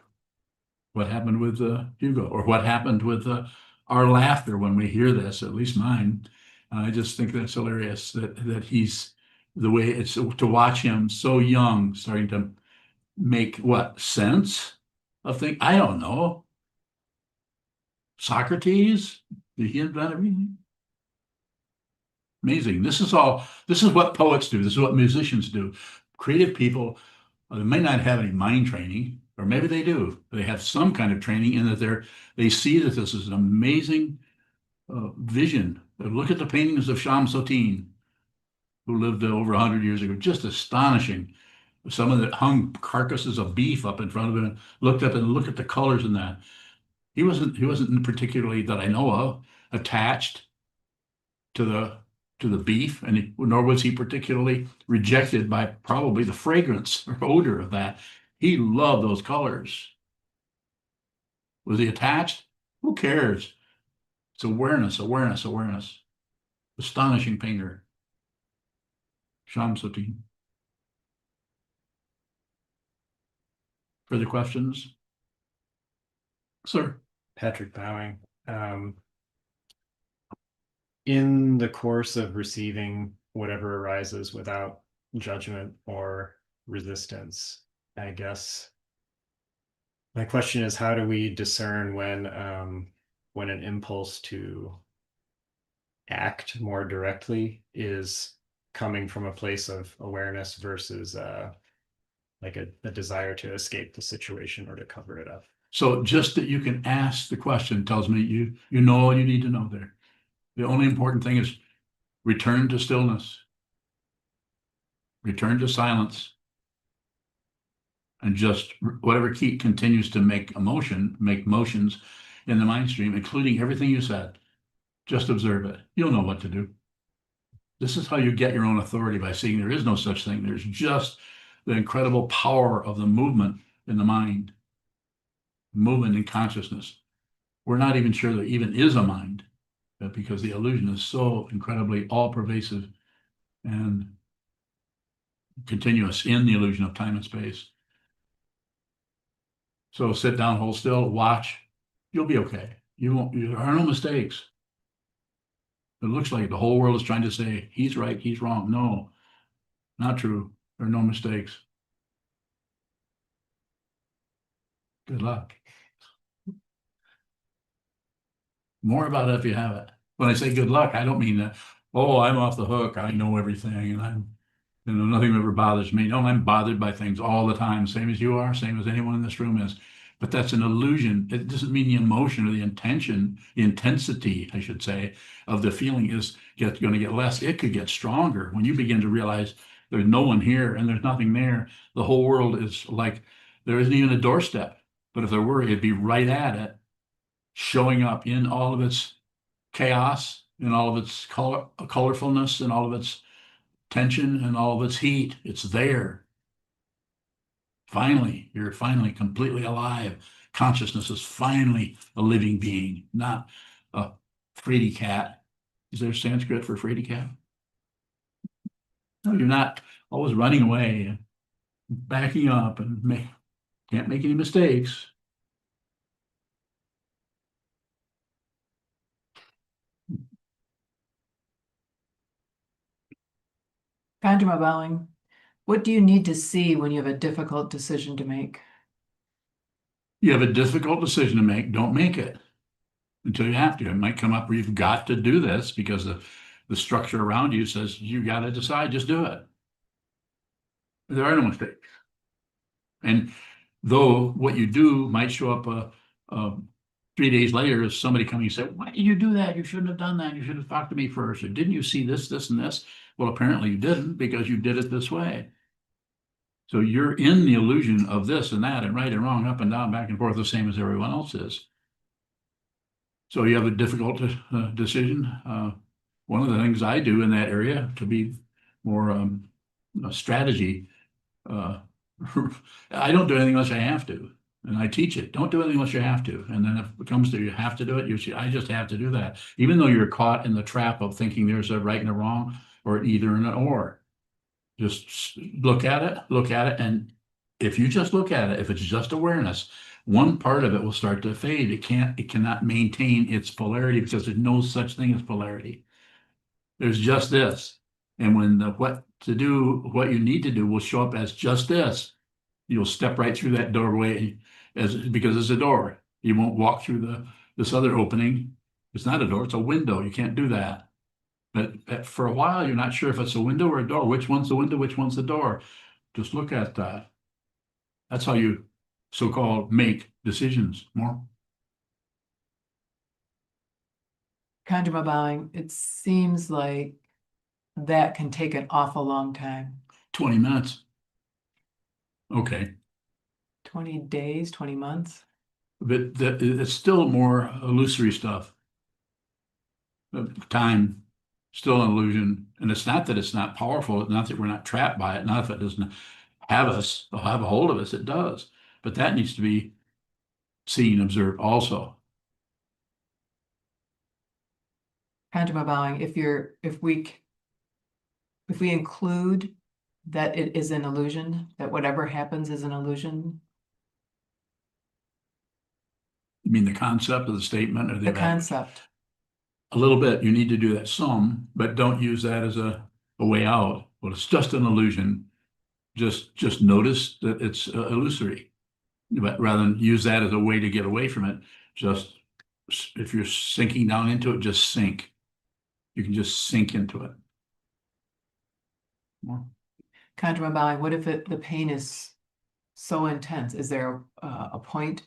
what happened with Hugo, or what happened with our laughter when we hear this, at least mine. I just think that's hilarious that he's the way it's to watch him so young starting to make what sense of things. I don't know. Socrates, did he invent everything? Amazing. This is what poets do. This is what musicians do. Creative people, they may not have any mind training, or maybe they do. They have some kind of training in that they see that this is an amazing vision. Look at the paintings of Shamsuddin, who lived over 100 years ago. Just astonishing. Some of that hung carcasses of beef up in front of him, looked up and looked at the colors in that. He wasn't particularly, that I know of, attached to the beef, and nor was he particularly rejected by probably the fragrance or odor of that. He loved those colors. Was he attached? Who cares? It's awareness, awareness, awareness. Astonishing painter. Shamsuddin. Further questions? Sir. Patrick bowing. In the course of receiving whatever arises without judgment or resistance, I guess my question is, how do we discern when an impulse to act more directly is coming from a place of awareness versus like a desire to escape the situation or to cover it up? So just that you can ask the question tells me you know all you need to know there. The only important thing is return to stillness, return to silence, and just whatever continues to make motions in the mind stream, including everything you said. Just observe it. You'll know what to do. This is how you get your own authority, by seeing there is no such thing. There's just the incredible power of the movement in the mind, movement in consciousness. We're not even sure there even is a mind, because the illusion is so incredibly all-pervasive and continuous in the illusion of time and space. So sit down, hold still, watch. You'll be okay. There are no mistakes. It looks like the whole world is trying to say, he's right, he's wrong. No, not true. There are no mistakes. Good luck. More about it if you have it. When I say good luck, I don't mean that, oh, I'm off the hook, I know everything, and nothing ever bothers me. No, I'm bothered by things all the time, same as you are, same as anyone in this room is. But that's an illusion. It doesn't mean the emotion or the intention, the intensity, I should say, of the feeling is going to get less. It could get stronger when you begin to realize there's no one here and there's nothing there. The whole world is like, there isn't even a doorstep. But if there were, it'd be right at it, showing up in all of its chaos and all of its colorfulness and all of its tension and all of its heat. It's there. Finally, you're finally completely alive. Consciousness is finally a living being, not a fraidy cat. Is there Sanskrit for fraidy cat? No, you're not always running away, backing up, and can't make any mistakes. Kanjama bowing. What do you need to see when you have a difficult decision to make? You have a difficult decision to make, don't make it until you have to. It might come up where you've got to do this because the structure around you says you got to decide, just do it. There are no mistakes. And though what you do might show up 3 days later as somebody coming and say, why did you do that? You shouldn't have done that. You should have talked to me first. Or didn't you see this, this, and this? Well, apparently you didn't because you did it this way. So you're in the illusion of this and that and right and wrong, up and down, back and forth, the same as everyone else is. So you have a difficult decision. One of the things I do in that area to be more strategy, I don't do anything unless I have to. And I teach it. Don't do anything unless you have to. And then if it comes to you have to do it, I just have to do that. Even though you're caught in the trap of thinking there's a right and a wrong or either and an or. Just look at it. And if you just look at it, if it's just awareness, one part of it will start to fade. It cannot maintain its polarity because there's no such thing as polarity. There's just this. And when what you need to do will show up as just this, you'll step right through that doorway because it's a door. You won't walk through this other opening. It's not a door, it's a window. You can't do that. But for a while, you're not sure if it's a window or a door. Which one's the window? Which one's the door? Just look at that. That's how you so-called make decisions more. Kanjama bowing. It seems like that can take an awful long time. 20 minutes. Okay. 20 days, 20 months. But it's still more illusory stuff. Time, still an illusion. And it's not that it's not powerful, it's not that we're not trapped by it, not if it doesn't have us, or have a hold of us, it does. But that needs to be seen, observed also. Kanjama bowing. If we include that it is an illusion, that whatever happens is an illusion, You mean the concept of the statement or the the event? concept. A little bit, you need to do that some, but don't use that as a way out. Well, it's just an illusion. Just notice that it's illusory. But rather than use that as a way to get away from it, just if you're sinking down into it, just sink. You can just sink into it. More. Kanjama bowing. What if the pain is so intense? Is there a point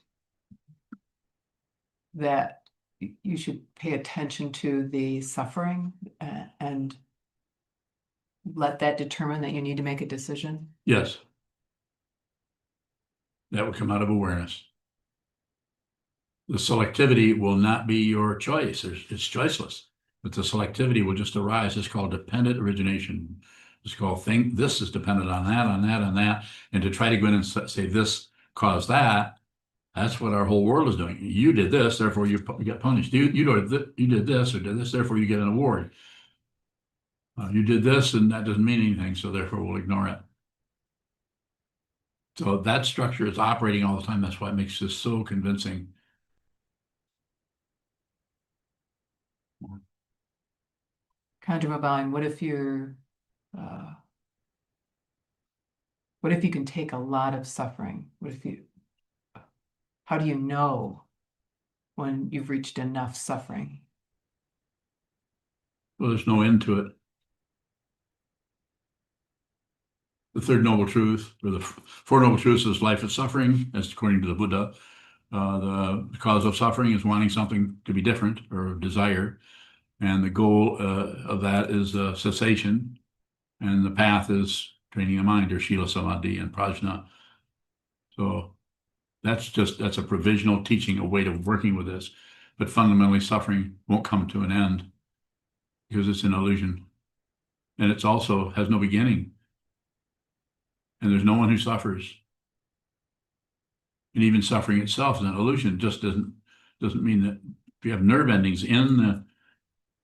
that you should pay attention to the suffering and let that determine that you need to make a decision? Yes. That would come out of awareness. The selectivity will not be your choice. It's choiceless. But the selectivity will just arise. It's called dependent origination. It's called this is dependent on that, on that, on that. And to try to go in and say this caused that, that's what our whole world is doing. You did this, therefore you get punished. You did this or did this, therefore you get an award. You did this and that doesn't mean anything, so therefore we'll ignore it. So that structure is operating all the time. That's why it makes this so convincing. Kanjama bowing. What if you can take a lot of suffering? How do you know when you've reached enough suffering? Well, there's no end to it. The third noble truth, or the four noble truths, is life is suffering, as according to the Buddha. The cause of suffering is wanting something to be different or desire. And the goal of that is cessation. And the path is training the mind, or Shila Samadhi and Prajna. So that's a provisional teaching, a way of working with this. but fundamentally suffering won't come to an end because it's an illusion. And it's also has no beginning. And there's no one who suffers. And even suffering itself is an illusion. Just doesn't mean that if you have nerve endings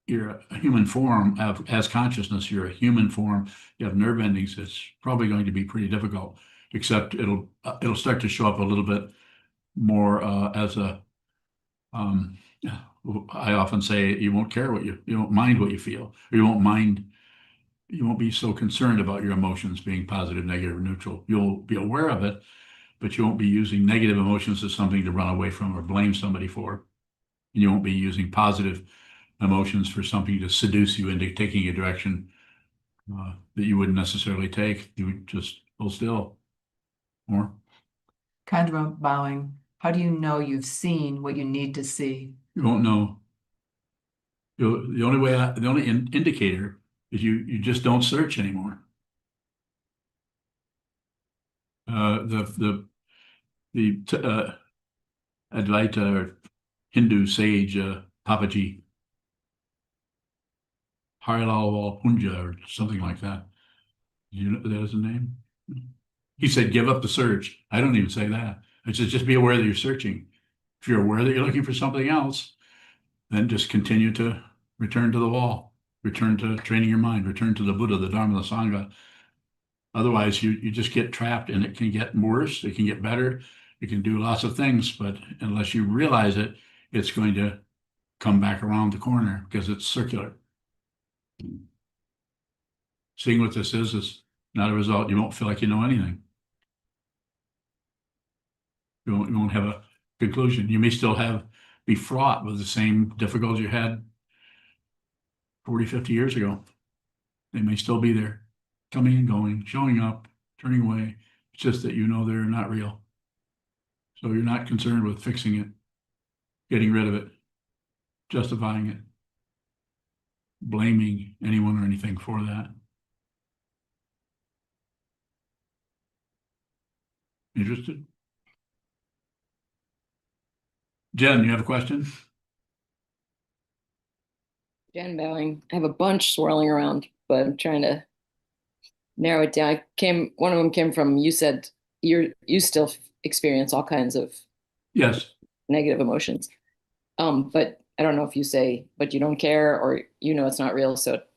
you're a human form as consciousness, you're a human form, you have nerve endings, it's probably going to be pretty difficult, except it'll start to show up a little bit more as a I often say you won't care you won't mind what you feel, or you won't be so concerned about your emotions being positive, negative, or neutral. You'll be aware of it, but you won't be using negative emotions as something to run away from or blame somebody for. And you won't be using positive emotions for something to seduce you into taking a direction that you wouldn't necessarily take. You would just hold still. More. Kind of a bowing. How do you know you've seen what you need to see? You won't know. The only indicator is you just don't search anymore. The Advaita or Hindu sage Papaji Harilal Punja or something like that. You know that is the name? He said, give up the search. I don't even say that. I said, just be aware that you're searching. If you're aware that you're looking for something else, then just continue to return to the wall, return to training your mind, return to the Buddha, the Dharma, the Sangha. Otherwise, you just get trapped, and it can get worse. It can get better. It can do lots of things, but unless you realize it, it's going to come back around the corner because it's circular. Seeing what this is not a result. You won't feel like you know anything. You won't have a conclusion. You may still be fraught with the same difficulties you had 40, 50 years ago. They may still be there, coming and going, showing up, turning away. It's just that you know they're not real. So you're not concerned with fixing it, getting rid of it, justifying it, blaming anyone or anything for that. Interested? Jen, you have a question? Jen bowing. I have a bunch swirling around, but I'm trying to narrow it down. One of them came from, you said you still experience all kinds of Yes. negative emotions. But I don't know if you say, but you don't care, or it's not real, so it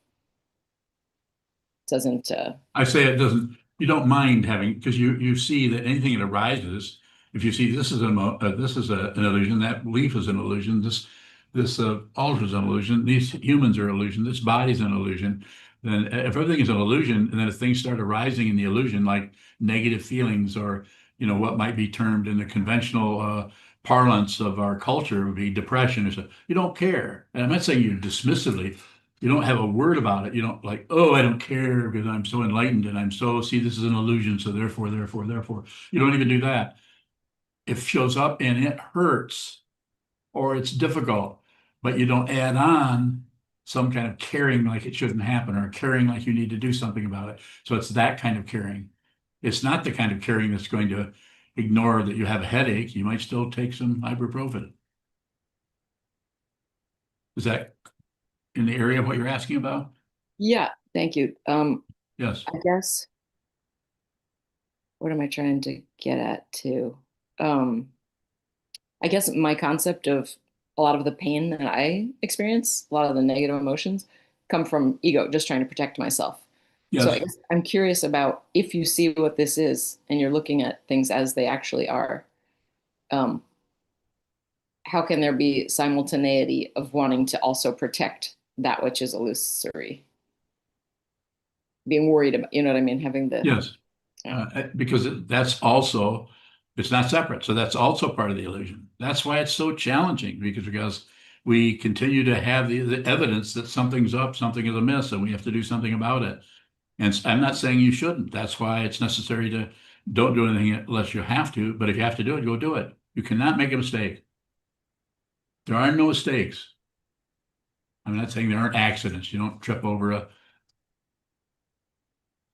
doesn't. I say it doesn't. You don't mind having, because you see that anything that arises. If you see this is an illusion, that belief is an illusion. This altar is an illusion. These humans are an illusion. This body's an illusion. Then if everything is an illusion, and then if things start arising in the illusion, like negative feelings, or what might be termed in the conventional parlance of our culture would be depression or so, you don't care. And I'm not saying you dismissively. You don't have a word about it. You don't like, oh, I don't care because I'm so enlightened and see, this is an illusion. So therefore. You don't even do that. It shows up and it hurts or it's difficult, but you don't add on some kind of caring like it shouldn't happen or caring like you need to do something about it. So it's that kind of caring. It's not the kind of caring that's going to ignore that you have a headache. You might still take some ibuprofen. Is that in the area of what you're asking about? Yeah, thank you. Yes. I guess, what am I trying to get at too? I guess my concept of a lot of the pain that I experience, a lot of the negative emotions come from ego, just trying to protect myself. Yes. So I guess I'm curious about, if you see what this is and you're looking at things as they actually are, how can there be simultaneity of wanting to also protect that which is illusory? Being worried about, you know what I mean? Having the. Yes. Because it's not separate. So that's also part of the illusion. That's why it's so challenging, because we continue to have the evidence that something's up, something is amiss, and we have to do something about it. And I'm not saying you shouldn't. That's why it's necessary to don't do anything unless you have to. But if you have to do it, go do it. You cannot make a mistake. There are no mistakes. I'm not saying there aren't accidents. You don't trip over a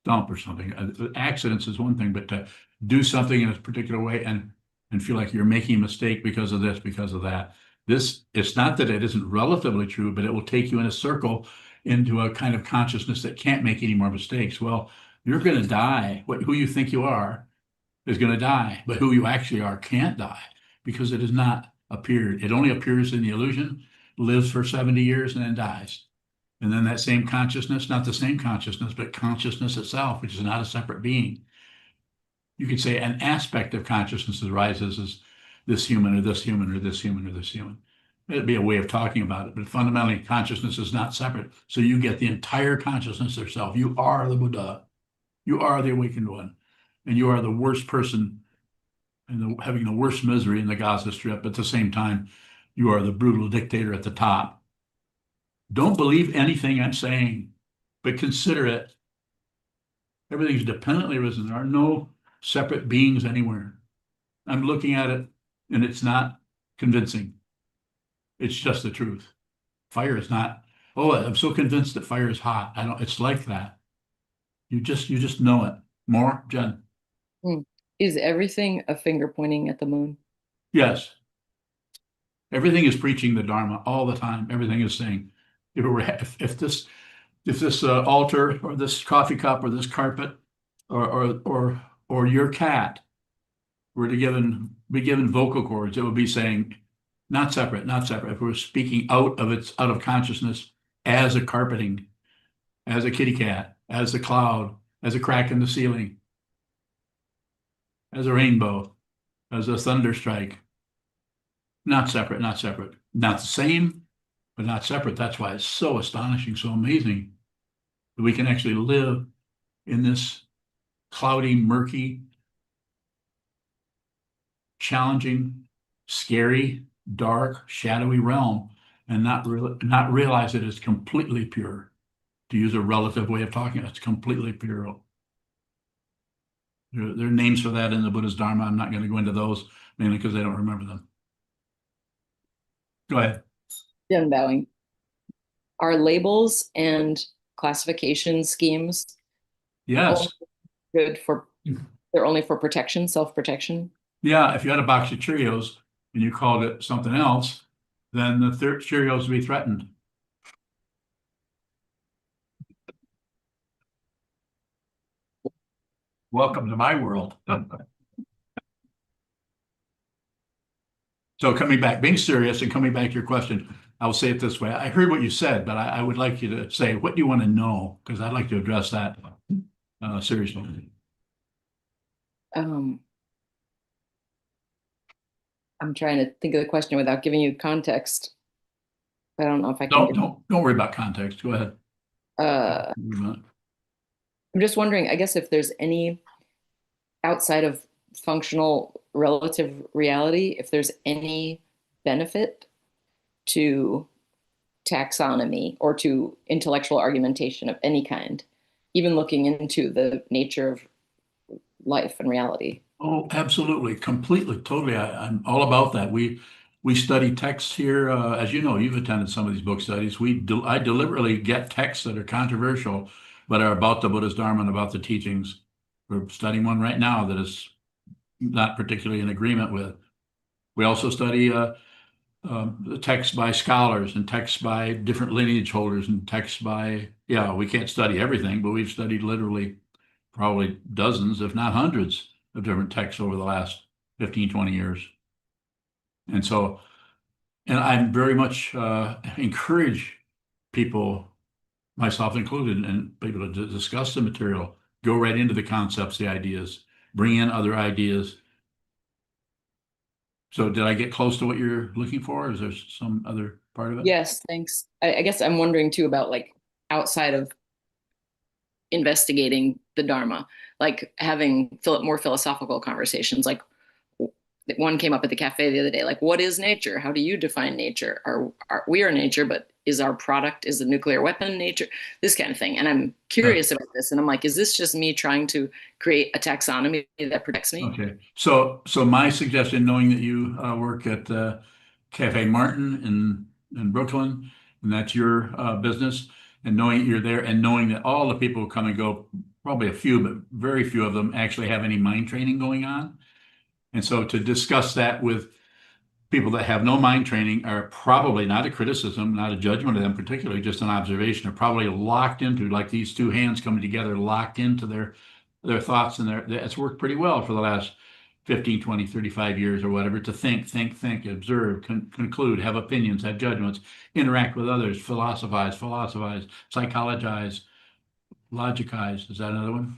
dump or something. Accidents is one thing, but to do something in a particular way and feel like you're making a mistake because of this, because of that, It's not that it isn't relatively true, but it will take you in a circle into a kind of consciousness that can't make any more mistakes. Well, you're going to die. Who you think you are is going to die, but who you actually are can't die because it has not appeared. It only appears in the illusion, lives for 70 years, and then dies. And then that same consciousness, not the same consciousness, but consciousness itself, which is not a separate being. You could say an aspect of consciousness arises as this human or this human or this human or this human. It'd be a way of talking about it, but fundamentally, consciousness is not separate. So you get the entire consciousness itself. You are the Buddha. You are the awakened one. And you are the worst person and having the worst misery in the Gaza Strip. At the same time, you are the brutal dictator at the top. Don't believe anything I'm saying, but consider it. Everything's dependently risen. There are no separate beings anywhere. I'm looking at it and it's not convincing. It's just the truth. Fire is not, oh, I'm so convinced that fire is hot. It's like that. You just know it. More, Jen? Is everything a finger pointing at the moon? Yes. Everything is preaching the Dharma all the time. Everything is saying, if this altar or this coffee cup or this carpet or your cat were to be given vocal cords, it would be saying, not separate, not separate. If we're speaking out of consciousness as a carpeting, as a kitty cat, as a cloud, as a crack in the ceiling, as a rainbow, as a thunder strike. Not separate, not separate. Not the same, but not separate. That's why it's so astonishing, so amazing that we can actually live in this cloudy, murky, challenging, scary, dark, shadowy realm and not realize it is completely pure. To use a relative way of talking, it's completely pure. There are names for that in the Buddha's Dharma. I'm not going to go into those, mainly because I don't remember them. Go ahead. Yeah, I'm bowing. Are labels and classification schemes Yes. good they're only for protection, self-protection? Yeah, if you had a box of Cheerios and you called it something else, then the Cheerios would be threatened. Welcome to my world. So coming back, being serious and coming back to your question, I'll say it this way. I heard what you said, but I would like you to say, what do you want to know? Because I'd like to address that seriously. I'm trying to think of the question without giving you context. I don't know if I can. Don't worry about context. Go ahead. I'm just wondering, I guess, if there's any outside of functional relative reality, if there's any benefit to taxonomy or to intellectual argumentation of any kind, even looking into the nature of life and reality. Oh, absolutely, completely, totally. I'm all about that. We study texts here. As you know, you've attended some of these book studies. I deliberately get texts that are controversial, but are about the Buddha's Dharma and about the teachings. We're studying one right now that is not particularly in agreement with. We also study the texts by scholars and texts by different lineage holders and texts by, yeah, we can't study everything, but we've studied literally probably dozens, if not hundreds of different texts over the last 15, 20 years. And so, and I very much encourage people, myself included, and people to discuss the material, go right into the concepts, the ideas, bring in other ideas. So did I get close to what you're looking for? Or is there some other part of it? Yes, thanks. I guess I'm wondering too about like outside of investigating the Dharma, like having more philosophical conversations. Like one came up at the cafe the other day, like, what is nature? How do you define nature? We are nature, but is our product, is the nuclear weapon nature? This kind of thing. And I'm curious about this. And I'm like, is this just me trying to create a taxonomy that protects me? Okay. So my suggestion, knowing that you work at Cafe Martin in Brooklyn, and that's your business, and knowing you're there and knowing that all the people who come and go, probably a few, but very few of them actually have any mind training going on. And so to discuss that with people that have no mind training are probably not a criticism, not a judgment of them particularly, just an observation, are probably locked into, like these two hands coming together, locked into their thoughts, and it's worked pretty well for the last 15, 20, 35 years or whatever, to think, observe, conclude, have opinions, have judgments, interact with others, philosophize, psychologize, logicize. Is that another one?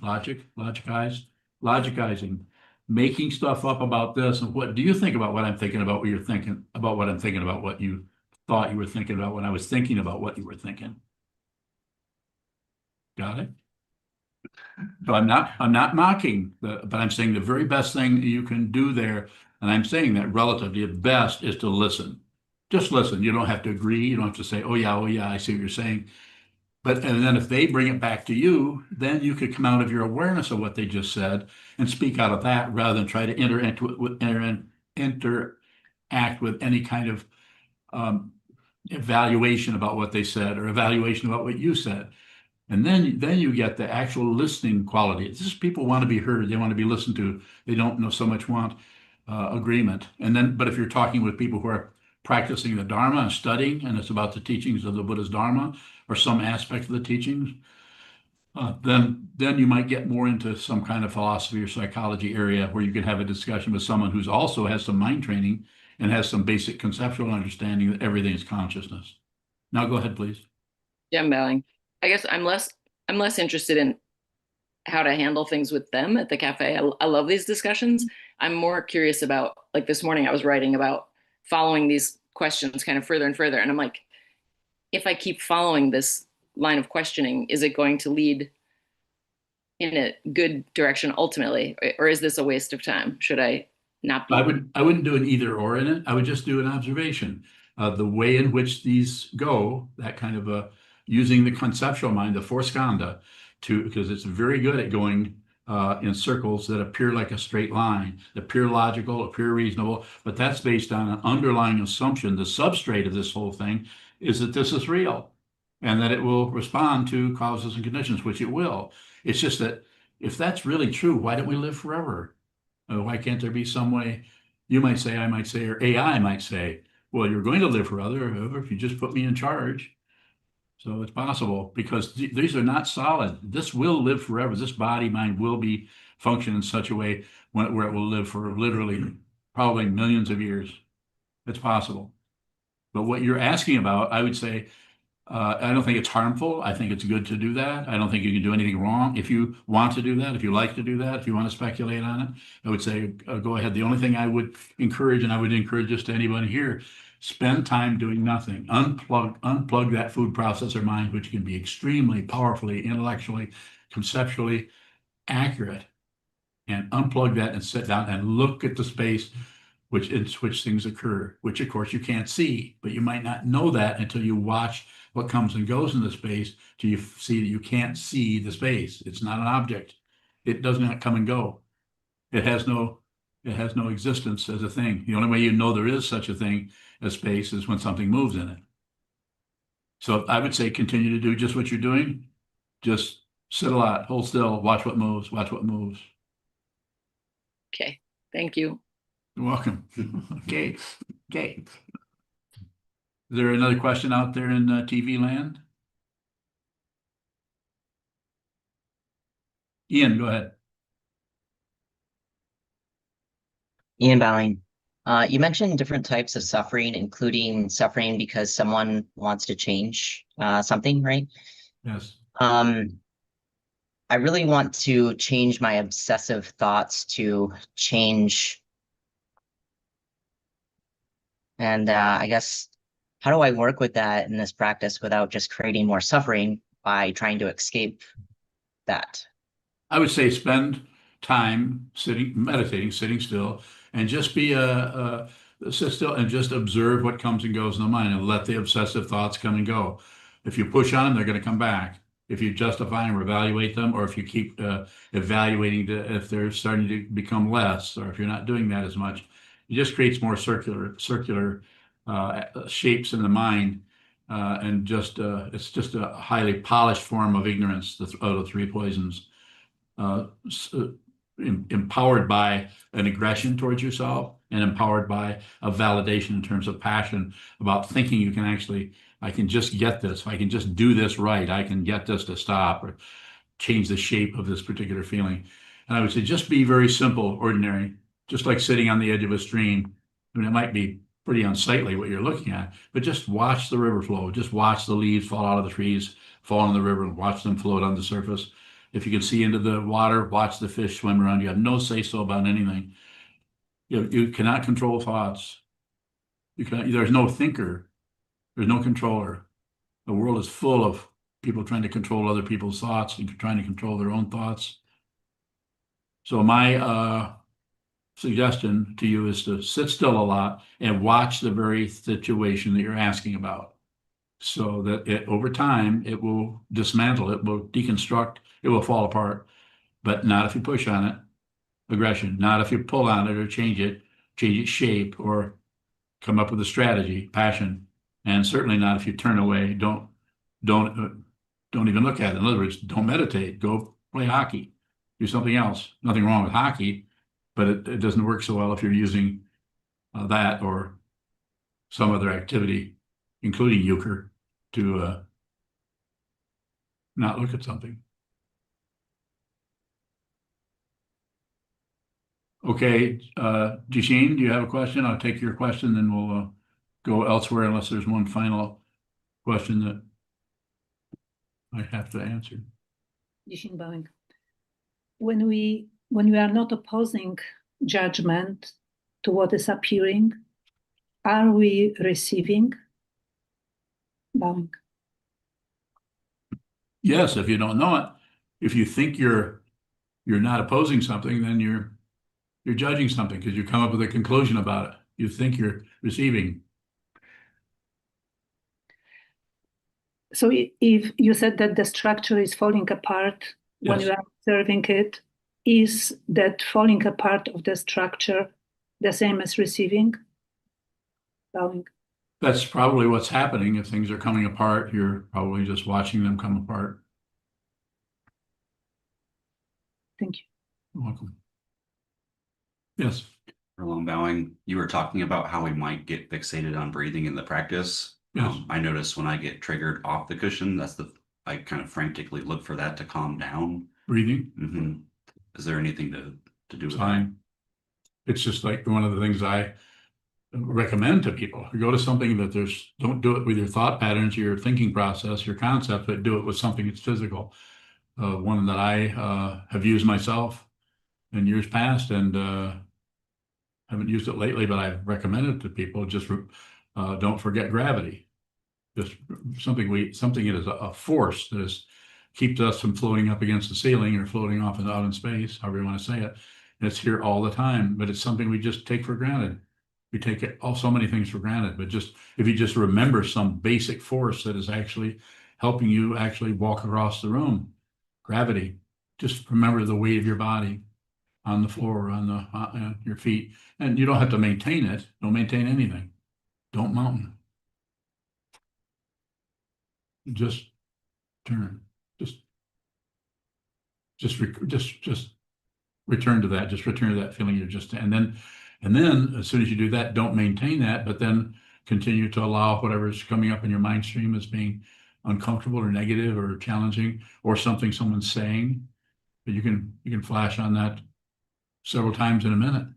Logicizing, making stuff up about this. And what do you think about what I'm thinking about what you're thinking about what I'm thinking about what you thought you were thinking about when I was thinking about what you were thinking? Got it? So I'm not mocking but I'm saying the very best thing you can do there, and I'm saying that relatively the best, is to listen. Just listen. You don't have to agree. You don't have to say, oh yeah, I see what you're saying. And then if they bring it back to you, then you could come out of your awareness of what they just said and speak out of that, rather than try to interact with any kind of evaluation about what they said or evaluation about what you said. And then you get the actual listening quality. It's just people want to be heard. They want to be listened to. They don't know so much want agreement. But if you're talking with people who are practicing the Dharma and studying, and it's about the teachings of the Buddha's Dharma or some aspect of the teachings, then you might get more into some kind of philosophy or psychology area where you can have a discussion with someone who's also has some mind training and has some basic conceptual understanding that everything is consciousness. Now go ahead, please. Yeah, I'm bowing. I guess I'm less interested in how to handle things with them at the cafe. I love these discussions. I'm more curious about, like this morning I was writing about following these questions kind of further and further. And I'm like, if I keep following this line of questioning, is it going to lead in a good direction ultimately? Or is this a waste of time? Should I not be? I wouldn't do an either or in it. I would just do an observation. The way in which these go, that kind of using the conceptual mind, the four skandha, because it's very good at going in circles that appear like a straight line, appear logical, appear reasonable, but that's based on an underlying assumption. The substrate of this whole thing is that this is real and that it will respond to causes and conditions, which it will. It's just that if that's really true, why don't we live forever? Why can't there be some way? You might say, I might say, or AI might say, well, you're going to live forever if you just put me in charge. So it's possible, because these are not solid. This will live forever. This body mind will be function in such a way where it will live for literally probably millions of years. It's possible. But what you're asking about, I would say, I don't think it's harmful. I think it's good to do that. I don't think you can do anything wrong. If you want to do that, if you like to do that, if you want to speculate on it, I would say go ahead. The only thing I would encourage, and I would encourage this to anybody here, spend time doing nothing. Unplug that food processor mind, which can be extremely powerfully, intellectually, conceptually accurate, and unplug that and sit down and look at the space in which things occur, which of course you can't see, but you might not know that until you watch what comes and goes in the space, till you see that you can't see the space. It's not an object. It does not come and go. It has no existence as a thing. The only way you know there is such a thing as space is when something moves in it. So I would say continue to do just what you're doing. Just sit a lot, hold still, watch what moves, watch what moves. Okay, thank you. You're welcome. Okay. Is there another question out there in TV land? Ian, go ahead. Ian Bowling, you mentioned different types of suffering, including suffering because someone wants to change something, right? Yes. I really want to change my obsessive thoughts to change. And I guess, how do I work with that in this practice without just creating more suffering by trying to escape that? I would say spend time meditating, sitting still, and just sit still and just observe what comes and goes in the mind and let the obsessive thoughts come and go. If you push on them, they're going to come back. If you justify them or evaluate them, or if you keep evaluating if they're starting to become less, or if you're not doing that as much, it just creates more circular shapes in the mind, and it's just a highly polished form of ignorance, of the three poisons. empowered by an aggression towards yourself and empowered by a validation in terms of passion about thinking you can actually, I can just get this. If I can just do this right, I can get this to stop or change the shape of this particular feeling. And I would say just be very simple, ordinary, just like sitting on the edge of a stream. I mean, it might be pretty unsightly what you're looking at, but just watch the river flow. Just watch the leaves fall out of the trees, fall in the river, and watch them float on the surface. If you can see into the water, watch the fish swim around. You have no say-so about anything. You cannot control thoughts. There's no thinker. There's no controller. The world is full of people trying to control other people's thoughts and trying to control their own thoughts. So my suggestion to you is to sit still a lot and watch the very situation that you're asking about, so that over time, it will dismantle, it will deconstruct, it will fall apart, but not if you push on it, aggression, not if you pull on it or change its shape or come up with a strategy, passion, and certainly not if you turn away, don't even look at it. In other words, don't meditate, go play hockey, do something else. Nothing wrong with hockey, but it doesn't work so well if you're using that or some other activity, including euchre, to not look at something. Okay, Jisheen, do you have a question? I'll take your question, then we'll go elsewhere unless there's one final question that I have to answer. Yishin bowing. When we are not opposing judgment to what is appearing, are we receiving? Bowing. Yes, if you don't know it. If you think you're not opposing something, then you're judging something because you come up with a conclusion about it. You think you're receiving. So if you said that the structure is falling apart when Yes. you are observing it, is that falling apart of the structure the same as receiving? Bowing. That's probably what's happening. If things are coming apart, you're probably just watching them come apart. Thank you. You're welcome. Yes. Long bowing, you were talking about how we might get fixated on breathing in the practice. Yes. I notice when I get triggered off the cushion, I kind of frantically look for that to calm down. Breathing. Mhm. Is there anything to do with that? Fine. It's just like one of the things I recommend to people. You go to something that don't do it with your thought patterns, your thinking process, your concept, but do it with something that's physical. One that I have used myself in years past and haven't used it lately, but I've recommended it to people. Just don't forget gravity. Just something that is a force that keeps us from floating up against the ceiling or floating off and out in space, however you want to say it. And it's here all the time, but it's something we just take for granted. We take so many things for granted, but if you just remember some basic force that is actually helping you actually walk across the room, gravity, just remember the weight of your body on the floor, on your feet, and you don't have to maintain it. Don't maintain anything. Don't mountain. Just turn. Just return to that. Just return to that feeling you're just, and then as soon as you do that, don't maintain that, but then continue to allow whatever's coming up in your mind stream as being uncomfortable or negative or challenging or something someone's saying. But you can flash on that several times in a minute,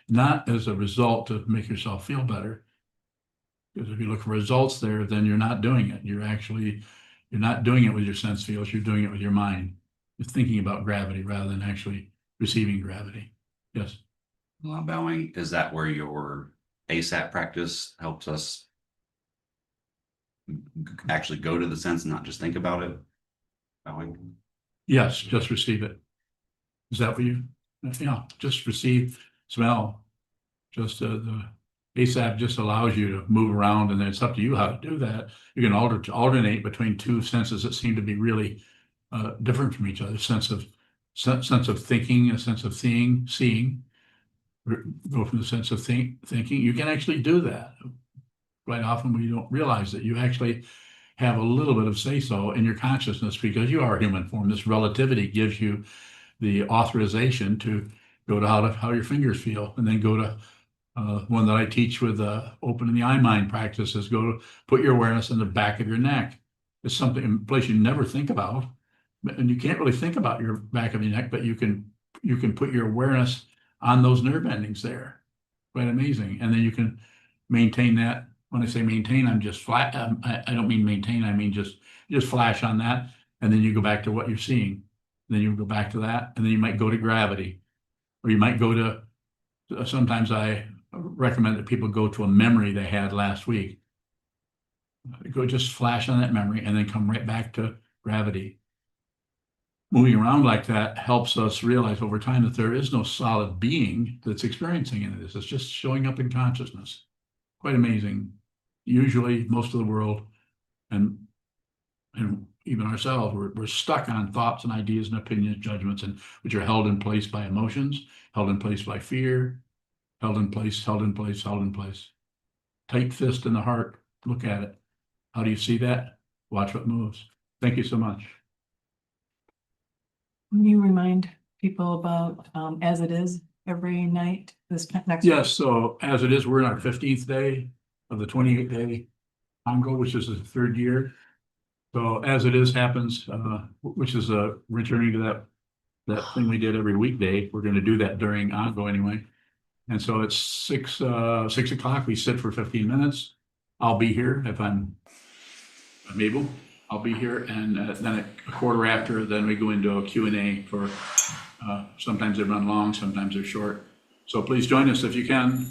not as a result to make yourself feel better. Because if you look for results there, then you're not doing it. You're not doing it with your sense fields. You're doing it with your mind. You're thinking about gravity rather than actually receiving gravity. Yes. Long bowing, is that where your ASAP practice helps us actually go to the sense and not just think about it? Bowing. Yes, just receive it. Is that what you? Yeah, just receive, smell. Just the ASAP just allows you to move around, and then it's up to you how to do that. You can alternate between two senses that seem to be really different from each other. Sense of thinking, a sense of seeing. Go from the sense of thinking. You can actually do that. Quite often we don't realize that you actually have a little bit of say-so in your consciousness because you are a human form. This relativity gives you the authorization to go to how your fingers feel, and then go to one that I teach with opening the eye mind practices. Go to put your awareness in the back of your neck. It's something in a place you never think about, and you can't really think about your back of your neck, but you can put your awareness on those nerve endings there. Quite amazing. And then you can maintain that. When I say maintain, I'm just flat. I don't mean maintain. I mean just flash on that, and then you go back to what you're seeing. Then you go back to that, and then you might go to gravity, or you might go to. Sometimes I recommend that people go to a memory they had last week. Go just flash on that memory, and then come right back to gravity. Moving around like that helps us realize over time that there is no solid being that's experiencing any of this. It's just showing up in consciousness. Quite amazing. Usually, most of the world, and even ourselves, we're stuck on thoughts and ideas and opinions, judgments, and which are held in place by emotions, held in place by fear, held in place. Tight fist in the heart. Look at it. How do you see that? Watch what moves. Thank you so much. Can you remind people about As It Is every night this next week? Yes, so as it is, we're in our 15th day of the 28-day Congo, which is the third year. So as it is happens, which is returning to that thing we did every weekday. We're going to do that during Ongo anyway. And so it's 6 o'clock. We sit for 15 minutes. I'll be here if I'm able. I'll be here, and then a quarter after, then we go into a Q&A for, sometimes they run long, sometimes they're short. So please join us if you can.